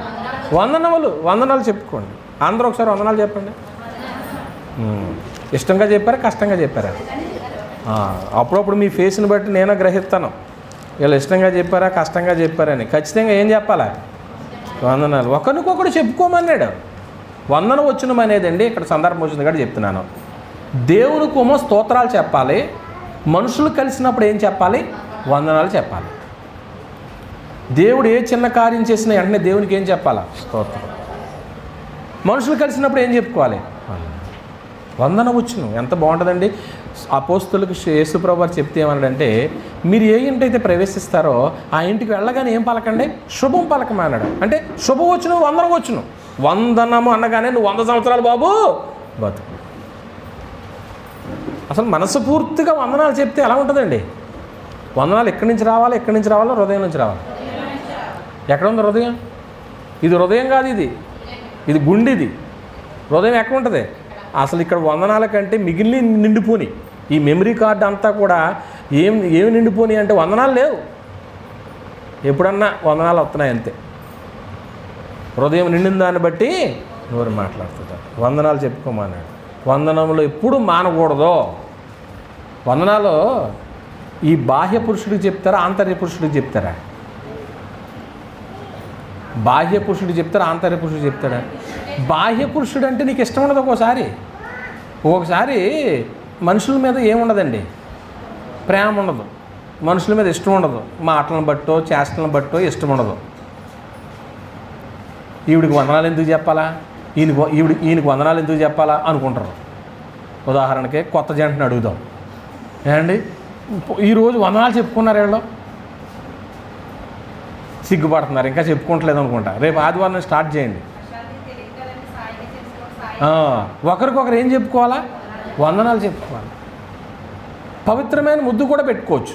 వందనాలు చెప్పుకోండి. అందరూ ఒకసారి వందనాలు చెప్పండి. ఇష్టంగా చెప్పారా, కష్టంగా చెప్పారా? అప్పుడప్పుడు మీ ఫేస్ని బట్టి నేను గ్రహిస్తాను, వీళ్ళు ఇష్టంగా చెప్పారా, కష్టంగా చెప్పారని. ఖచ్చితంగా ఏం చెప్పాలా? వందనాలు. ఒకరికొకడు చెప్పుకోమన్నాడు. వందన వచనం అనేది అండి, ఇక్కడ సందర్భం వచ్చింది కాబట్టి చెప్తున్నాను. దేవునికేమో స్తోత్రాలు చెప్పాలి, మనుషులు కలిసినప్పుడు ఏం చెప్పాలి? వందనాలు చెప్పాలి. దేవుడు ఏ చిన్న కార్యం చేసినా వెంటనే దేవునికి ఏం చెప్పాలా? స్తోత్రం. మనుషులు కలిసినప్పుడు ఏం చెప్పుకోవాలి? వందన వచనం. ఎంత బాగుంటుందండి. అపోస్తులకు యేసుప్రభు వారు చెప్తే ఏమన్నాడంటే, మీరు ఏ ఇంటైతే ప్రవేశిస్తారో ఆ ఇంటికి వెళ్ళగానే ఏం పలకండి? శుభం పలకమన్నాడు. అంటే శుభవచనం, వందన వచనం. వందనము అనగానే నువ్వు 100 సంవత్సరాలు బాబు బతుకు. అసలు మనసు పూర్తిగా వందనాలు చెప్తే ఎలా ఉంటుందండి? వందనాలు ఎక్కడి నుంచి రావాలి? హృదయం నుంచి రావాలి. ఎక్కడ ఉంది హృదయం? ఇది హృదయం కాదు, ఇది గుండెది. హృదయం ఎక్కడ ఉంటుంది? అసలు ఇక్కడ వందనాల కంటే మిగిలిన నిండిపోని ఈ మెమరీ కార్డు అంతా కూడా ఏమి నిండిపోని అంటే వందనాలు లేవు. ఎప్పుడన్నా వందనాలు వస్తున్నాయి అంతే. హృదయం నిండిన దాన్ని బట్టి నోరు మాట్లాడుతుంటారు. వందనాలు చెప్పుకోమన్నాడు. వందనంలో ఎప్పుడు మానకూడదు. వందనాలు ఈ బాహ్య పురుషుడికి చెప్తారా, ఆంతర్య పురుషుడికి చెప్తారా? బాహ్య పురుషుడికి చెప్తారా, ఆంతర్య పురుషుడికి చెప్తాడా? బాహ్య పురుషుడు అంటే నీకు ఇష్టం ఉండదు. ఒక్కొక్కసారి మనుషుల మీద ఏముండదండి, ప్రేమ ఉండదు. మనుషుల మీద ఇష్టం ఉండదు. మాటలను బట్టో చేష్టలను బట్టో ఇష్టం ఉండదు. ఈవిడికి వందనాలు ఎందుకు చెప్పాలా, ఈయనకి వందనాలు ఎందుకు చెప్పాలా అనుకుంటారు. ఉదాహరణకి కొత్త జంటని అడుగుదాం, ఏమండి ఈరోజు వందనాలు చెప్పుకున్నారు, వీళ్ళు సిగ్గుపడుతున్నారు, ఇంకా చెప్పుకోవట్లేదు అనుకుంటా. రేపు ఆదివారం స్టార్ట్ చేయండి. ఒకరికొకరు ఏం చెప్పుకోవాలా? వందనాలు చెప్పుకోవాలి. పవిత్రమైన ముద్దు కూడా పెట్టుకోవచ్చు.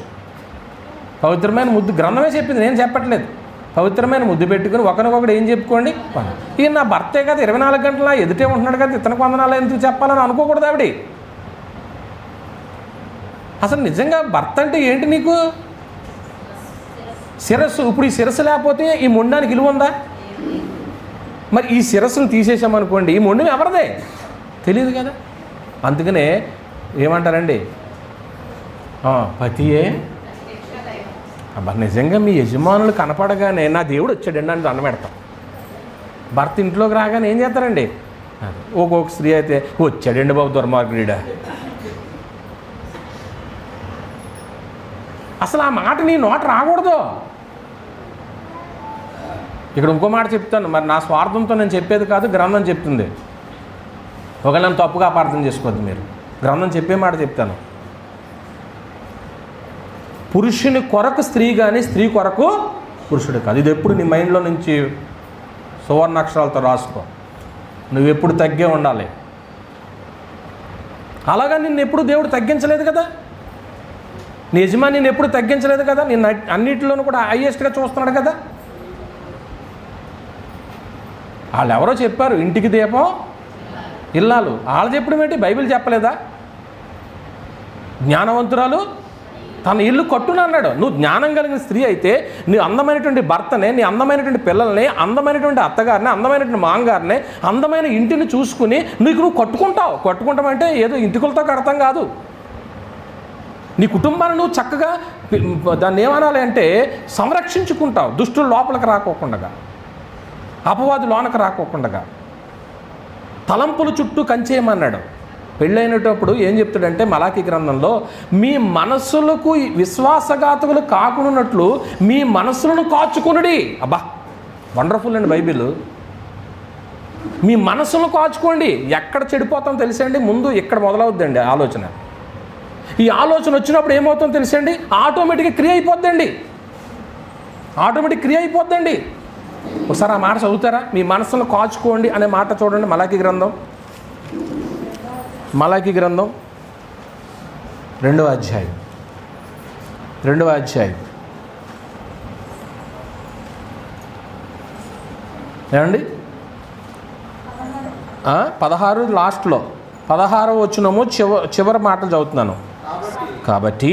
పవిత్రమైన ముద్దు గ్రంథమే చెప్పింది, నేను చెప్పట్లేదు. పవిత్రమైన ముద్దు పెట్టుకుని ఒకరికొకరు ఏం చెప్పుకోండి. ఈయన నా భర్తే కదా, 24 గంటల ఎదుటే ఉంటున్నాడు కదా, ఇతనికి వందనాలు ఎందుకు చెప్పాలని అనుకోకూడదు ఆవిడ. అసలు నిజంగా భర్త అంటే ఏంటి నీకు? శిరస్సు. ఇప్పుడు ఈ శిరస్సు లేకపోతే ఈ మొండానికి విలువ ఉందా? మరి ఈ శిరస్సును తీసేసామనుకోండి, ఈ మొండం ఎవరిదే తెలియదు కదా. అందుకనే ఏమంటారండి, పతియే. అబ్బా నిజంగా మీ యజమానులు కనపడగానే నా దేవుడు వచ్చాడండి అని దండం పెడతాం. భర్త ఇంట్లోకి రాగానే ఏం చేస్తారండి? ఒక్కొక్క స్త్రీ అయితే వచ్చాడండి బాబు దుర్మార్గుడా. అసలు ఆ మాట నీ నోట రాకూడదు. ఇక్కడ ఇంకో మాట చెప్తాను, మరి నా స్వార్థంతో నేను చెప్పేది కాదు, గ్రంథం చెప్తుంది. ఒకవేళ నన్ను తప్పుగా అపార్థం చేసుకోవద్దు మీరు. గ్రంథం చెప్పే మాట చెప్తాను. పురుషుని కొరకు స్త్రీ కానీ, స్త్రీ కొరకు పురుషుడు కాదు. ఇది ఎప్పుడు నీ మైండ్లో నుంచి సువర్ణాక్షరాలతో రాసుకో. నువ్వెప్పుడు తగ్గే ఉండాలి. అలాగా నిన్ను ఎప్పుడు దేవుడు తగ్గించలేదు కదా, నీ యజమాని నిన్ను ఎప్పుడు తగ్గించలేదు కదా, నిన్ను అన్నిటిలోనూ కూడా హైయెస్ట్గా చూస్తున్నాడు కదా. వాళ్ళు ఎవరో చెప్పారు, ఇంటికి దీపం ఇల్లాలు. వాళ్ళు చెప్పడం ఏంటి, బైబిల్ చెప్పలేదా? జ్ఞానవంతురాలు తన ఇల్లు కట్టును అన్నాడు. నువ్వు జ్ఞానం కలిగిన స్త్రీ అయితే నీ అందమైనటువంటి భర్తనే, నీ అందమైనటువంటి పిల్లల్ని, అందమైనటువంటి అత్తగారిని, అందమైనటువంటి మాంగారిని, అందమైన ఇంటిని చూసుకుని నువ్వు కట్టుకుంటావు. కట్టుకుంటామంటే ఏదో ఇంటికులతో కడతాం కాదు. నీ కుటుంబాన్ని నువ్వు చక్కగా దాన్ని ఏమనాలి అంటే సంరక్షించుకుంటావు. దుష్టులు లోపలికి రాకోకుండా, అపవాది లోనకు రాకోకుండా. తలంపుల చుట్టూ కంచేయమన్నాడు. పెళ్ళైనటప్పుడు ఏం చెప్తాడంటే మలాకీ గ్రంథంలో, మీ మనస్సులకు విశ్వాసఘాతకులు కాకున్నట్లు మీ మనస్సులను కాచుకునుడి. అబ్బా, వండర్ఫుల్ అండి బైబిల్. మీ మనస్సులను కాచుకోండి. ఎక్కడ చెడిపోతాం తెలుసండి, ముందు ఇక్కడ మొదలవుద్దండి ఆలోచన. ఈ ఆలోచన వచ్చినప్పుడు ఏమవుతుందో తెలుసండి, ఆటోమేటిక్గా క్రియ అయిపోద్దండి. ఆటోమేటిక్ క్రియ అయిపోద్దండి. ఒకసారి ఆ మాట చదువుతారా? మీ మనస్సును కాచుకోండి అనే మాట చూడండి. మలాకీ గ్రంథం 2వ అధ్యాయం ఏమండి 16 లాస్ట్లో 16వ వచనము చివరి మాటలు చదువుతున్నాను. కాబట్టి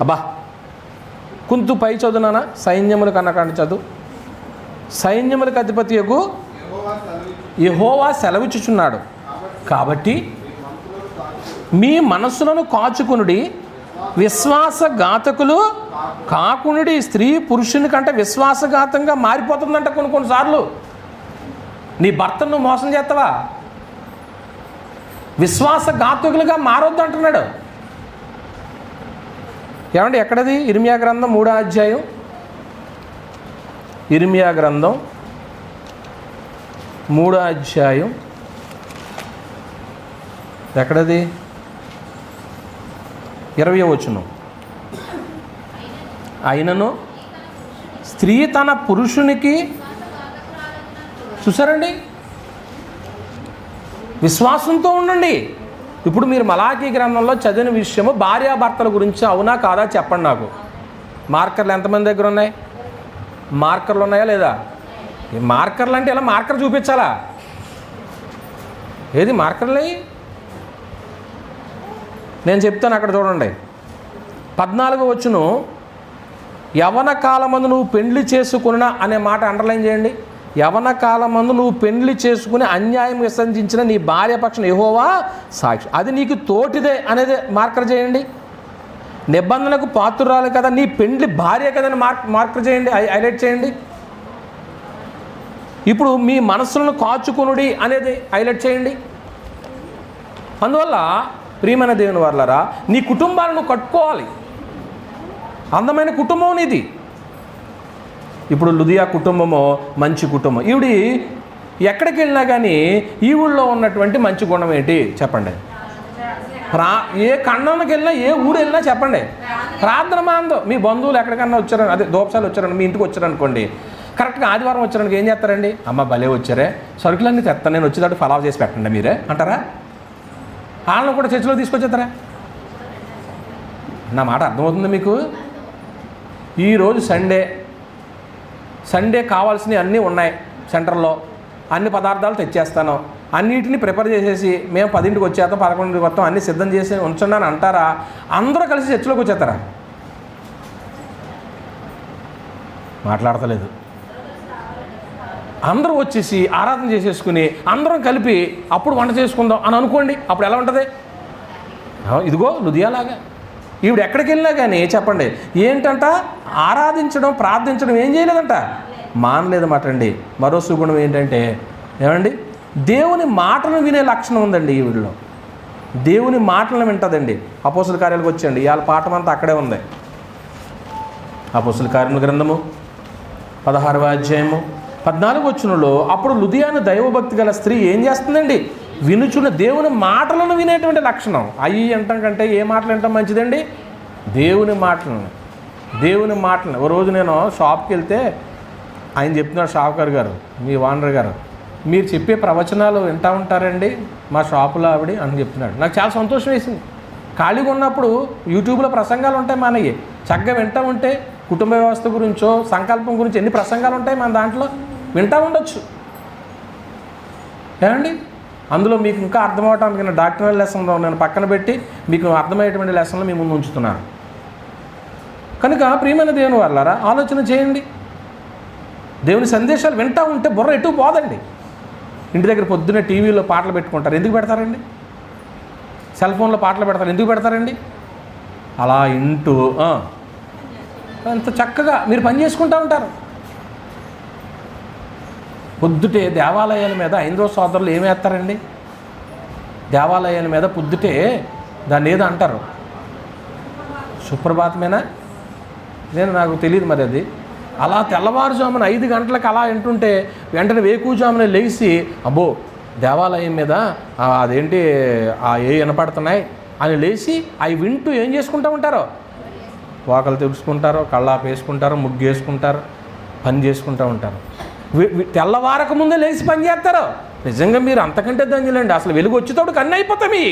అబ్బా, కుంతు పై చదువునానా, సైన్యములకు అన్నకాండి చదువు. సైన్యములకు అధిపతియగు యెహోవా సెలవిచ్చుచున్నాడు, కాబట్టి మీ మనస్సులను కాచుకునుడి, విశ్వాసఘాతకులు కాకునుడి. స్త్రీ పురుషుని కంటే విశ్వాసఘాతంగా మారిపోతుందంట కొన్నిసార్లు. నీ భర్తను నువ్వు మోసం చేస్తావా? విశ్వాసఘాతకులుగా మారొద్దు అంటున్నాడు. ఏమండి ఎక్కడది? ఇర్మియా గ్రంథం 3వ అధ్యాయం. ఇర్మియా గ్రంథం 3వ అధ్యాయం ఎక్కడది? 20వ వచనం. అయినను స్త్రీ తన పురుషునికి, చూసారండి, విశ్వాసంతో ఉండండి. ఇప్పుడు మీరు మలాకీ గ్రంథంలో చదివిన విషయము భార్యాభర్తల గురించి అవునా కాదా చెప్పండి నాకు. మార్కర్లు ఎంతమంది దగ్గర ఉన్నాయి? మార్కర్లు ఉన్నాయా లేదా? ఈ మార్కర్లు అంటే ఇలా మార్కర్ చూపించాలా? ఏది మార్కర్లు? నేను చెప్తాను, అక్కడ చూడండి. 14వ వచనం, యవన కాలమందు నువ్వు పెండ్లి చేసుకున్న అనే మాట అండర్లైన్ చేయండి. యవన కాలమందు నువ్వు పెండ్లి చేసుకుని అన్యాయం విసర్జించిన నీ భార్య పక్షం యెహోవా సాక్షి, అది నీకు తోటిదే అనేది మార్కర్ చేయండి. నిబంధనకు పాత్రురాలు కదా, నీ పెండ్లి భార్య కదని మార్కర్ చేయండి, హైలైట్ చేయండి. ఇప్పుడు మీ మనస్సులను కాచుకునుడి అనేది హైలైట్ చేయండి. అందువల్ల ప్రియమైన దేవుని వారలారా, నీ కుటుంబాలను కట్టుకోవాలి. అందమైన కుటుంబం నీది. ఇప్పుడు లుదియా కుటుంబము మంచి కుటుంబం. ఈవిడి ఎక్కడికి వెళ్ళినా కానీ ఈ ఊళ్ళో ఉన్నటువంటి మంచి గుణం ఏంటి చెప్పండి? ఏ ఖండానికి వెళ్ళినా, ఏ ఊరు వెళ్ళినా చెప్పండి, ప్రార్థన మాందో. మీ బంధువులు ఎక్కడికన్నా వచ్చారని, అదే దోపసాలు వచ్చారని, మీ ఇంటికి వచ్చారనుకోండి, కరెక్ట్గా ఆదివారం వచ్చారనుకో ఏం చేస్తారండి? అమ్మ భలే వచ్చారే, సరుకులన్నీ తెస్తాను, నేను వచ్చేటట్టు ఫలావ్ చేసి పెట్టండి మీరే అంటారా? వాళ్ళని కూడా చర్చిలో తీసుకొచ్చేస్తారా? నా మాట అర్థమవుతుంది మీకు? ఈరోజు సండే కావాల్సినవి అన్నీ ఉన్నాయి సెంటర్లో, అన్ని పదార్థాలు తెచ్చేస్తాను, అన్నిటిని ప్రిపేర్ చేసేసి మేము 10ంటికి వచ్చేస్తాం, 11ంటికి వస్తాం, అన్నీ సిద్ధం చేసి ఉంచండి అని అంటారా? అందరూ కలిసి చర్చిలోకి వచ్చేస్తారా? మాట్లాడతలేదు. అందరూ వచ్చేసి ఆరాధన చేసేసుకుని అందరం కలిపి అప్పుడు వంట చేసుకుందాం అని అనుకోండి, అప్పుడు ఎలా ఉంటుంది? ఇదిగో లుదియాలాగా ఈవిడ ఎక్కడికి వెళ్ళినా కానీ చెప్పండి ఏంటంట, ఆరాధించడం, ప్రార్థించడం ఏం చేయలేదంట, మానలేదన్నమాట అండి. మరో సుగుణం ఏంటంటే ఏమండి, దేవుని మాటను వినే లక్షణం ఉందండి ఈవిడలో. దేవుని మాటలను వింటుందండి. అపోస్తుల కార్యాలకు వచ్చండి, ఇవాళ పాఠం అంతా అక్కడే ఉంది. అపోస్తుల కార్యముల గ్రంథము 16వ అధ్యాయము 14వ వచనంలో, అప్పుడు లుదియాను దైవభక్తి గల స్త్రీ ఏం చేస్తుందండి, వినుచున్న దేవుని మాటలను వినేటువంటి లక్షణం. అయ్యి వినటం కంటే ఏ మాటలు వినటం మంచిదండి? దేవుని మాటలను. ఓ రోజు నేను షాప్కి వెళ్తే ఆయన చెప్తున్నాడు, షాప్కర్ గారు, మీ ఓనర్ గారు, మీరు చెప్పే ప్రవచనాలు వింటూ ఉంటారండి మా షాపులో ఆవిడ అని చెప్తున్నాడు. నాకు చాలా సంతోషం వేసింది. ఖాళీగా ఉన్నప్పుడు యూట్యూబ్లో ప్రసంగాలు ఉంటాయి మనకి, చక్కగా వింటూ ఉంటే కుటుంబ వ్యవస్థ గురించో సంకల్పం గురించి ఎన్ని ప్రసంగాలు ఉంటాయి మన దాంట్లో, వింటూ ఉండొచ్చు ఏమండి. అందులో మీకు ఇంకా అర్థమవటానికి నేను డాక్టరల్ లెసన్లో నేను పక్కన పెట్టి మీకు అర్థమయ్యేటువంటి లెసన్లు మీ ముందు ఉంచుతున్నాను. కనుక ప్రియమైన దేవుని వాళ్ళారా, ఆలోచన చేయండి. దేవుని సందేశాలు వింటూ ఉంటే బుర్ర ఎటు పోదండి. ఇంటి దగ్గర పొద్దున్నే టీవీలో పాటలు పెట్టుకుంటారు, ఎందుకు పెడతారండి? సెల్ ఫోన్లో పాటలు పెడతారు, ఎందుకు పెడతారండి? అలా ఇంటూ అంత చక్కగా మీరు పని చేసుకుంటూ ఉంటారు. పొద్దుటే దేవాలయాల మీద హైందవ సోదరులు ఏమి వేస్తారండి? దేవాలయాల మీద పొద్దుటే దాన్ని ఏదో అంటారు, సుప్రభాతమేనా, నాకు తెలియదు మరి అది. అలా తెల్లవారుజామున 5 గంటలకు అలా వింటుంటే వెంటనే వేకువజామున లేచి అబ్బో దేవాలయం మీద అదేంటి ఏ వినపడుతున్నాయి అని లేచి అవి వింటూ ఏం చేసుకుంటూ ఉంటారో, వాకలు తెలుసుకుంటారో, కళ్ళాపు వేసుకుంటారో, ముగ్గు వేసుకుంటారు, పని చేసుకుంటూ ఉంటారు. తెల్లవారక ముందే లేచి పని చేస్తారు. నిజంగా మీరు అంతకంటే ధన్యులండి. అసలు వెలుగు వచ్చేటప్పుడు కన్ను అయిపోతాయి.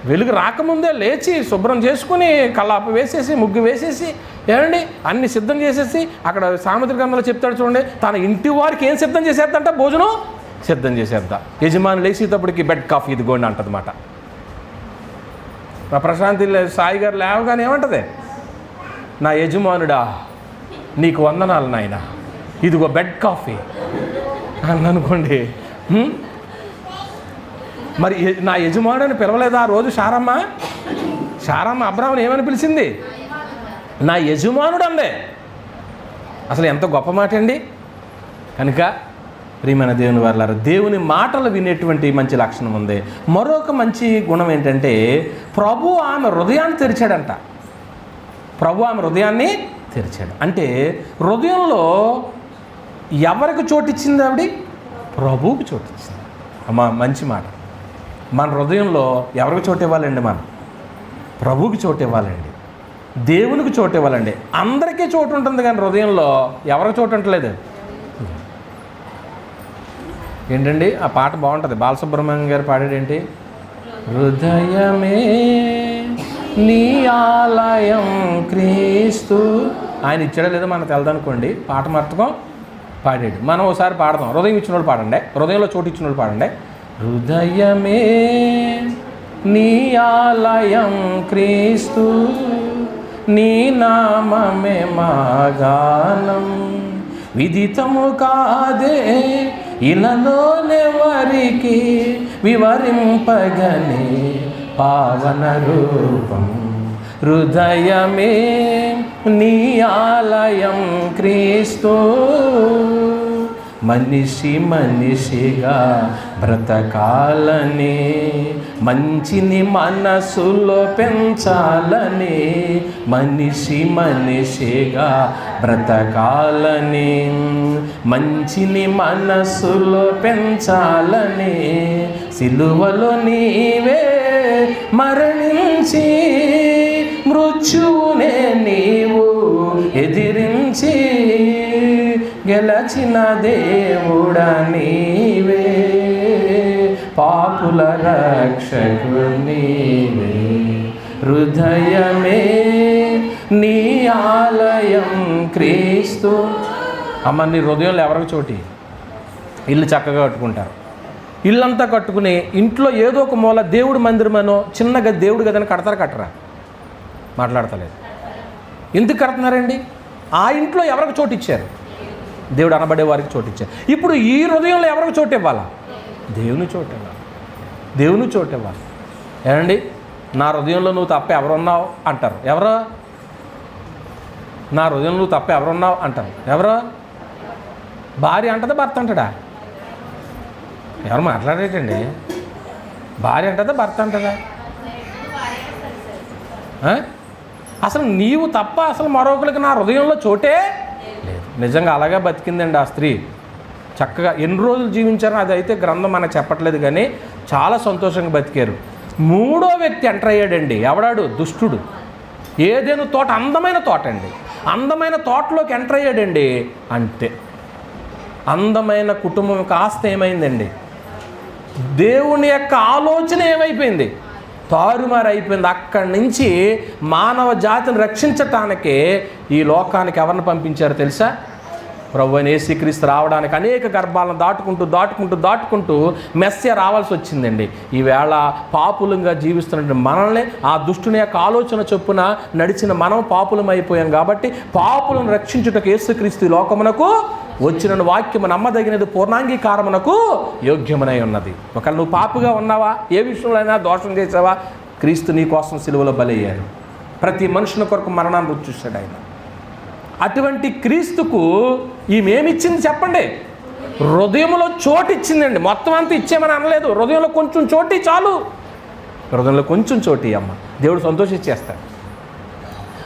వెలుగు రాకముందే లేచి శుభ్రం చేసుకుని కళ్ళాపు వేసేసి ముగ్గు వేసేసి ఏమండి అన్ని సిద్ధం చేసేసి, అక్కడ సామెతల గ్రంథంలో చెప్తాడు చూడండి, తన ఇంటి వారికి ఏం సిద్ధం చేసేద్దంట, భోజనం సిద్ధం చేసేద్దా. యజమాని లేచేటప్పటికి బెడ్ కాఫీ ఇదిగోండి అంటదన్నమాట. ప్రశాంతి సాయి గారు లేవగానే ఏమంటది, నా యజమానుడా నీకు వందనాలు నాయన, ఇదిగో బెడ్ కాఫీ అని అనుకోండి. మరి నా యజమానుని పిలవలేదా ఆ రోజు శారమ్మ అబ్రాహ్మణ్ ఏమని పిలిచింది? నా యజమానుడు అందే. అసలు ఎంత గొప్ప మాట అండి. కనుక ప్రియమైన దేవుని వారలారా, దేవుని మాటలు వినేటువంటి మంచి లక్షణం ఉంది. మరొక మంచి గుణం ఏంటంటే, ప్రభు ఆమె హృదయాన్ని తెరిచాడంట. ప్రభు ఆమె హృదయాన్ని తెరిచాడు అంటే హృదయంలో ఎవరికి చోటిచ్చింది ఆవిడ? ప్రభువుకి చోటిచ్చింది. అమ్మా మంచి మాట. మన హృదయంలో ఎవరికి చోటు ఇవ్వాలండి? మనం ప్రభువుకి చోటు ఇవ్వాలండి, దేవునికి చోటు ఇవ్వాలండి. అందరికీ చోటు ఉంటుంది కానీ హృదయంలో ఎవరికి చోటు ఉండలేదు. ఏంటండి ఆ పాట బాగుంటుంది, బాలసుబ్రహ్మణ్యం గారు పాడేదేంటి? హృదయమే నీ ఆలయం క్రీస్తు. ఆయన ఇచ్చాడో లేదో మనకు తెలదనుకోండి, పాట మర్తకం పాడాడు. మనం ఒకసారి పాడదాం. హృదయం ఇచ్చిన వాళ్ళు పాడండి, హృదయంలో చోటు ఇచ్చిన వాళ్ళు పాడండి. హృదయమే నీ ఆలయం క్రీస్తు, నీ నామమే మా గానం, విదితము కాదే ఇలలోనెవరికి వివరింపగనే పావన రూపం. హృదయమే నీ ఆలయం క్రీస్తు, మనిషిగా బ్రతకాలని, మంచిని మనసులో పెంచాలని, మనిషిగా బ్రతకాలని, మంచిని మనసులో పెంచాలని, సిలువలో నీవే మరణించి మృత్యువునే నీవు ఎదిరించి గెలచిన దేవుడా నీవే, పాపుల రక్షకుడు నీవే. హృదయమే నీ ఆలయం క్రీస్తు. అమ్మ నీ హృదయంలో ఎవరికి చోటి? ఇల్లు చక్కగా కట్టుకుంటారు, ఇల్లంతా కట్టుకుని ఇంట్లో ఏదో ఒక మూల దేవుడి మందిరమనో చిన్నగా దేవుడి గదని కట్టరా? మాట్లాడతలేదు. ఎందుకు కడుతున్నారండి? ఆ ఇంట్లో ఎవరికి చోటు ఇచ్చారు? దేవుడు అనబడే వారికి చోటు ఇచ్చారు. ఇప్పుడు ఈ హృదయంలో ఎవరికి చోటు ఇవ్వాలా? దేవుని చోటు ఇవ్వాలి, దేవుని చోటు ఇవ్వాలి. ఏమండి నా హృదయంలో నువ్వు తప్ప ఎవరున్నావు అంటారు. ఎవరో నా హృదయంలో నువ్వు తప్ప ఎవరున్నావు అంటారు. ఎవరో భార్య అంటదా, భర్త అంటాడా? ఎవరు మాట్లాడేటండి? భార్య అంటదా, భర్త అంటదా? అసలు నీవు తప్ప అసలు మరొకరికి నా హృదయంలో చోటే లేదు. నిజంగా అలాగే బతికిందండి ఆ స్త్రీ. చక్కగా ఎన్ని రోజులు జీవించారో అది అయితే గ్రంథం మనకు చెప్పట్లేదు, కానీ చాలా సంతోషంగా బతికారు. 3వ వ్యక్తి ఎంటర్ అయ్యాడండి. ఎవడాడు? దుష్టుడు. ఏదేను తోట, అందమైన తోట అండి, అందమైన తోటలోకి ఎంటర్ అయ్యాడండి. అంతే అందమైన కుటుంబం కాస్త ఏమైందండి, దేవుని యొక్క ఆలోచన ఏమైపోయింది, తారుమారు అయిపోయింది. అక్కడి నుంచి మానవ జాతిని రక్షించటానికే ఈ లోకానికి ఎవరిని పంపించారో తెలుసా? ప్రభువైన యేసుక్రీస్తు రావడానికి అనేక గర్భాలను దాటుకుంటూ మెస్సియా రావాల్సి వచ్చిందండి. ఈవేళ పాపులంగా జీవిస్తున్న మనల్ని ఆ దుష్టుని యొక్క ఆలోచన చొప్పున నడిచిన మనం పాపులం అయిపోయాం. కాబట్టి పాపులను రక్షించుటకు యేసుక్రీస్తు లోకమునకు వచ్చిన వాక్యము నమ్మదగినది, పూర్ణాంగీకారమునకు యోగ్యమునై ఉన్నది. ఒకవేళ నువ్వు పాపుగా ఉన్నావా, ఏ విషయంలో అయినా దోషం చేసావా, క్రీస్తు నీ కోసం సిలువలో బలయ్యాడు. ప్రతి మనుషుని కొరకు మరణాన్ని రుచి చూశాడు ఆయన. అటువంటి క్రీస్తుకు ఈమెమిచ్చింది చెప్పండి? హృదయంలో చోటు ఇచ్చిందండి. మొత్తం అంతా ఇచ్చేమని అనలేదు, హృదయంలో కొంచెం చోటు చాలు. హృదయంలో కొంచెం చోటు అమ్మ, దేవుడు సంతోషించేస్తాడు.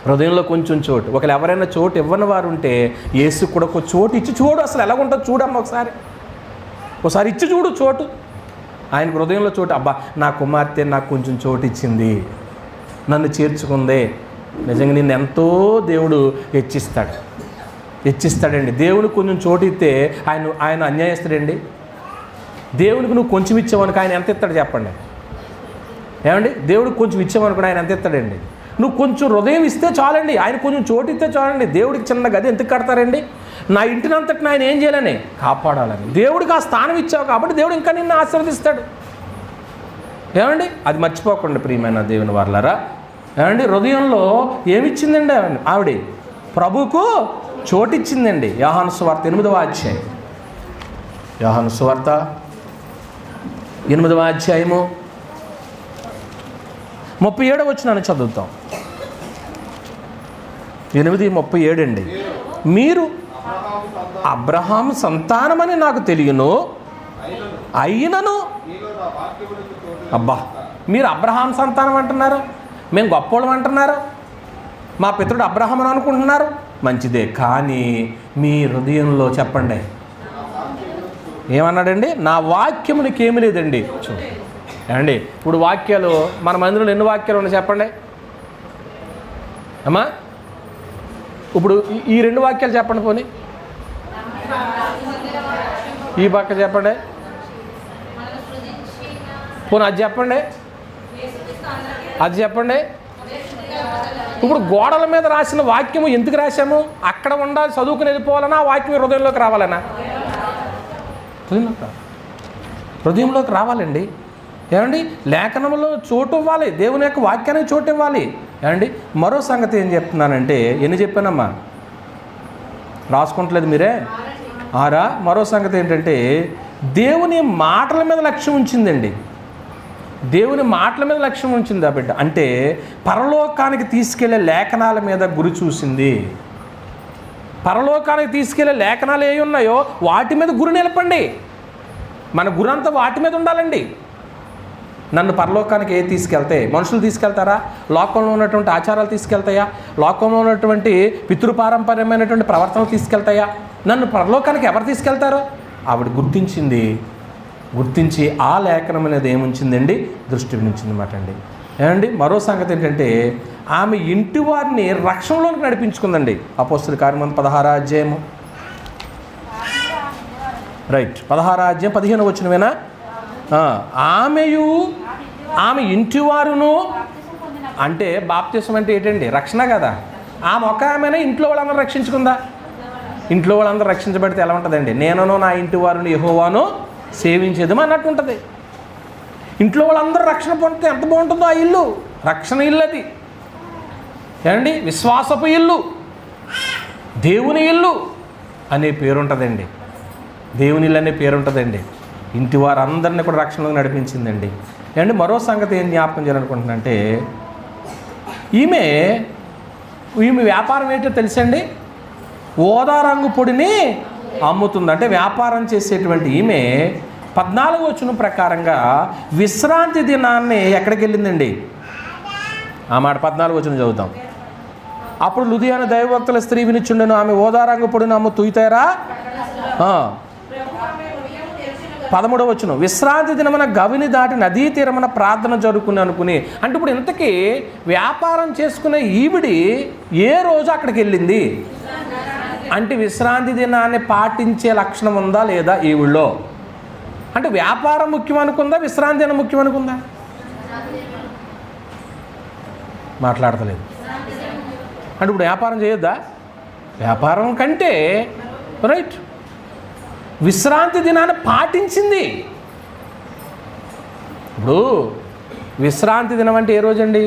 హృదయంలో కొంచెం చోటు. ఒకవేళ ఎవరైనా చోటు ఇవ్వని వారు ఉంటే యేసు కూడా ఒక చోటు ఇచ్చి చూడు, అసలు ఎలాగుంటుందో చూడమ్మ. ఒకసారి ఇచ్చి చూడు చోటు. ఆయనకు హృదయంలో చోటు. అబ్బా, నా కుమార్తె నాకు కొంచెం చోటు ఇచ్చింది, నన్ను చేర్చుకుందే, నిజంగా నిన్ను ఎంతో దేవుడు హెచ్చిస్తాడండి. దేవునికి కొంచెం చోటు ఇస్తే ఆయన అన్యాయస్తుడండి. దేవునికి నువ్వు కొంచెం ఇచ్చావనుకో ఆయన ఎంత ఇస్తాడు చెప్పండి? ఏమండి, దేవుడికి కొంచెం ఇచ్చావనుకో ఆయన ఎంత ఇస్తాడండి? నువ్వు కొంచెం హృదయం ఇస్తే చాలండి, ఆయన కొంచెం చోటు ఇస్తే చాలండి. దేవుడికి చిన్న గది ఎందుకు కడతారండి? నా ఇంటినంతటిని ఆయన ఏం చేయాలని? కాపాడాలని. దేవుడికి ఆ స్థానం ఇచ్చావు కాబట్టి దేవుడు ఇంకా నిన్ను ఆశీర్వదిస్తాడు. ఏమండి, అది మర్చిపోకండి ప్రియమైన దేవుని వారలారా. ఏమండి, హృదయంలో ఏమిచ్చిందండి ఆవిడ? ప్రభువుకు చోటిచ్చిందండి. యోహాను సువార్త 8వ అధ్యాయం, యోహాను సువార్త 8వ అధ్యాయము 37వ వచనాన్ని చదువుతాం. 8:37 అండి. మీరు అబ్రహాము సంతానమని నాకు తెలియను, అయినను. అబ్బా, మీరు అబ్రహాం సంతానం అంటున్నారు, మేము గొప్పోళ్ళం అంటున్నారు, మా పితరుడు అబ్రహాం అని అనుకుంటున్నారు, మంచిదే. కానీ మీ హృదయంలో చెప్పండి ఏమన్నాడండి? నా వాక్యము నీకేమీ లేదండి. ఏమండి, ఇప్పుడు వాక్యాలు మన మందిరంలో ఎన్ని వాక్యాలు ఉన్నాయి చెప్పండి అమ్మా? ఇప్పుడు ఈ 2 వాక్యాలు చెప్పండి, పోనీ ఈ పక్క చెప్పండి, పోనీ అది చెప్పండి, అది చెప్పండి. ఇప్పుడు గోడల మీద రాసిన వాక్యము ఎందుకు రాశాము? అక్కడ ఉండాలి, చదువుకుని వెళ్ళిపోవాలన్నా ఆ వాక్యం హృదయంలోకి రావాలన్నా? హృదయంలోకి రావాలండి. ఏమండి, లేఖనంలో చోటు ఇవ్వాలి, దేవుని యొక్క వాక్యానికి చోటు ఇవ్వాలి. ఏమండి, మరో సంగతి ఏం చెప్తున్నానంటే, ఎన్ని చెప్పానమ్మా? రాసుకుంటలేదు మీరే? 6. మరో సంగతి ఏంటంటే, దేవుని మాటల మీద లక్ష్యం ఉంచిందండి. దేవుని మాటల మీద లక్ష్యం ఉంచింది ఆ బిడ్డ. అంటే పరలోకానికి తీసుకెళ్లే లేఖనాల మీద గురి చూసింది. పరలోకానికి తీసుకెళ్లే లేఖనాలు ఏ ఉన్నాయో వాటి మీద గురి నిలపండి. మన గురంతా వాటి మీద ఉండాలండి. నన్ను పరలోకానికి ఏ తీసుకెళ్తాయి? మనుషులు తీసుకెళ్తారా? లోకంలో ఉన్నటువంటి ఆచారాలు తీసుకెళ్తాయా? లోకంలో ఉన్నటువంటి పితృపారంపర్యమైనటువంటి ప్రవర్తనలు తీసుకెళ్తాయా? నన్ను పరలోకానికి ఎవరు తీసుకెళ్తారో ఆవిడ గుర్తించి ఆ లేఖనం అనేది ఏముంచిందండి? దృష్టి ఉంచిందన్నమాట అండి. ఏమండి, మరో సంగతి ఏంటంటే, ఆమె ఇంటి వారిని రక్షణలోకి నడిపించుకుందండి. అపోస్తలుల కార్యము 16వ అధ్యాయము, రైట్, 16వ అధ్యాయం 15వ వచనమేనా? ఆమె ఇంటి వారును, అంటే బాప్తిసం అంటే ఏంటండి? రక్షణ కదా. ఆమె ఒక ఆమెనే ఇంట్లో వాళ్ళందరూ రక్షించుకుందా? ఇంట్లో వాళ్ళందరూ రక్షించబడితే ఎలా ఉంటుందండి? నేనును నా ఇంటి వారిని యెహోవాను సేవించేదమా అన్నట్టు ఉంటుంది. ఇంట్లో వాళ్ళందరూ రక్షణ పొందితే ఎంత బాగుంటుందో ఆ ఇల్లు. రక్షణ ఇల్లు అది. ఏమండి, విశ్వాసపు ఇల్లు, దేవుని ఇల్లు అనే పేరు ఉంటుందండి. దేవుని ఇల్లు అనే పేరు ఉంటుందండి. ఇంటి వారందరినీ కూడా రక్షణలోకి నడిపించిందండి. ఏమండి, మరో సంగతి ఏం జ్ఞాపకం చేయాలనుకుంటున్నానంటే, ఈమె వ్యాపారం ఏంటో తెలుసండి? ఓదా రంగు పొడిని అమ్ముతుంది. అంటే వ్యాపారం చేసేటువంటి ఈమె 14వ వచనం ప్రకారంగా విశ్రాంతి దినాన్ని ఎక్కడికి వెళ్ళిందండి? ఆ మాట 14వ వచనం చదువుతాం. అప్పుడు లుదియానా దైవభక్తుల స్త్రీ వినిచుండెను, ఆమె ఓదా రంగు పొడిని అమ్ము తుయితారా? 13వ వచనం, విశ్రాంతి దినమున గవిని దాటి నదీ తీరమున ప్రార్థన జరుగుకుని అనుకుని. అంటే ఇప్పుడు ఇంతకీ వ్యాపారం చేసుకునే ఈవిడి ఏ రోజు అక్కడికి వెళ్ళింది? అంటే విశ్రాంతి దినాన్ని పాటించే లక్షణం ఉందా లేదా ఈ ఊళ్ళో? అంటే వ్యాపారం ముఖ్యం అనుకుందా, విశ్రాంతి దినం ముఖ్యం అనుకుందా? మాట్లాడతలేదు. అంటే ఇప్పుడు వ్యాపారం చేయొద్దా? వ్యాపారం కంటే రైట్ విశ్రాంతి దినాన్ని పాటించింది. ఇప్పుడు విశ్రాంతి దినం అంటే ఏ రోజండి?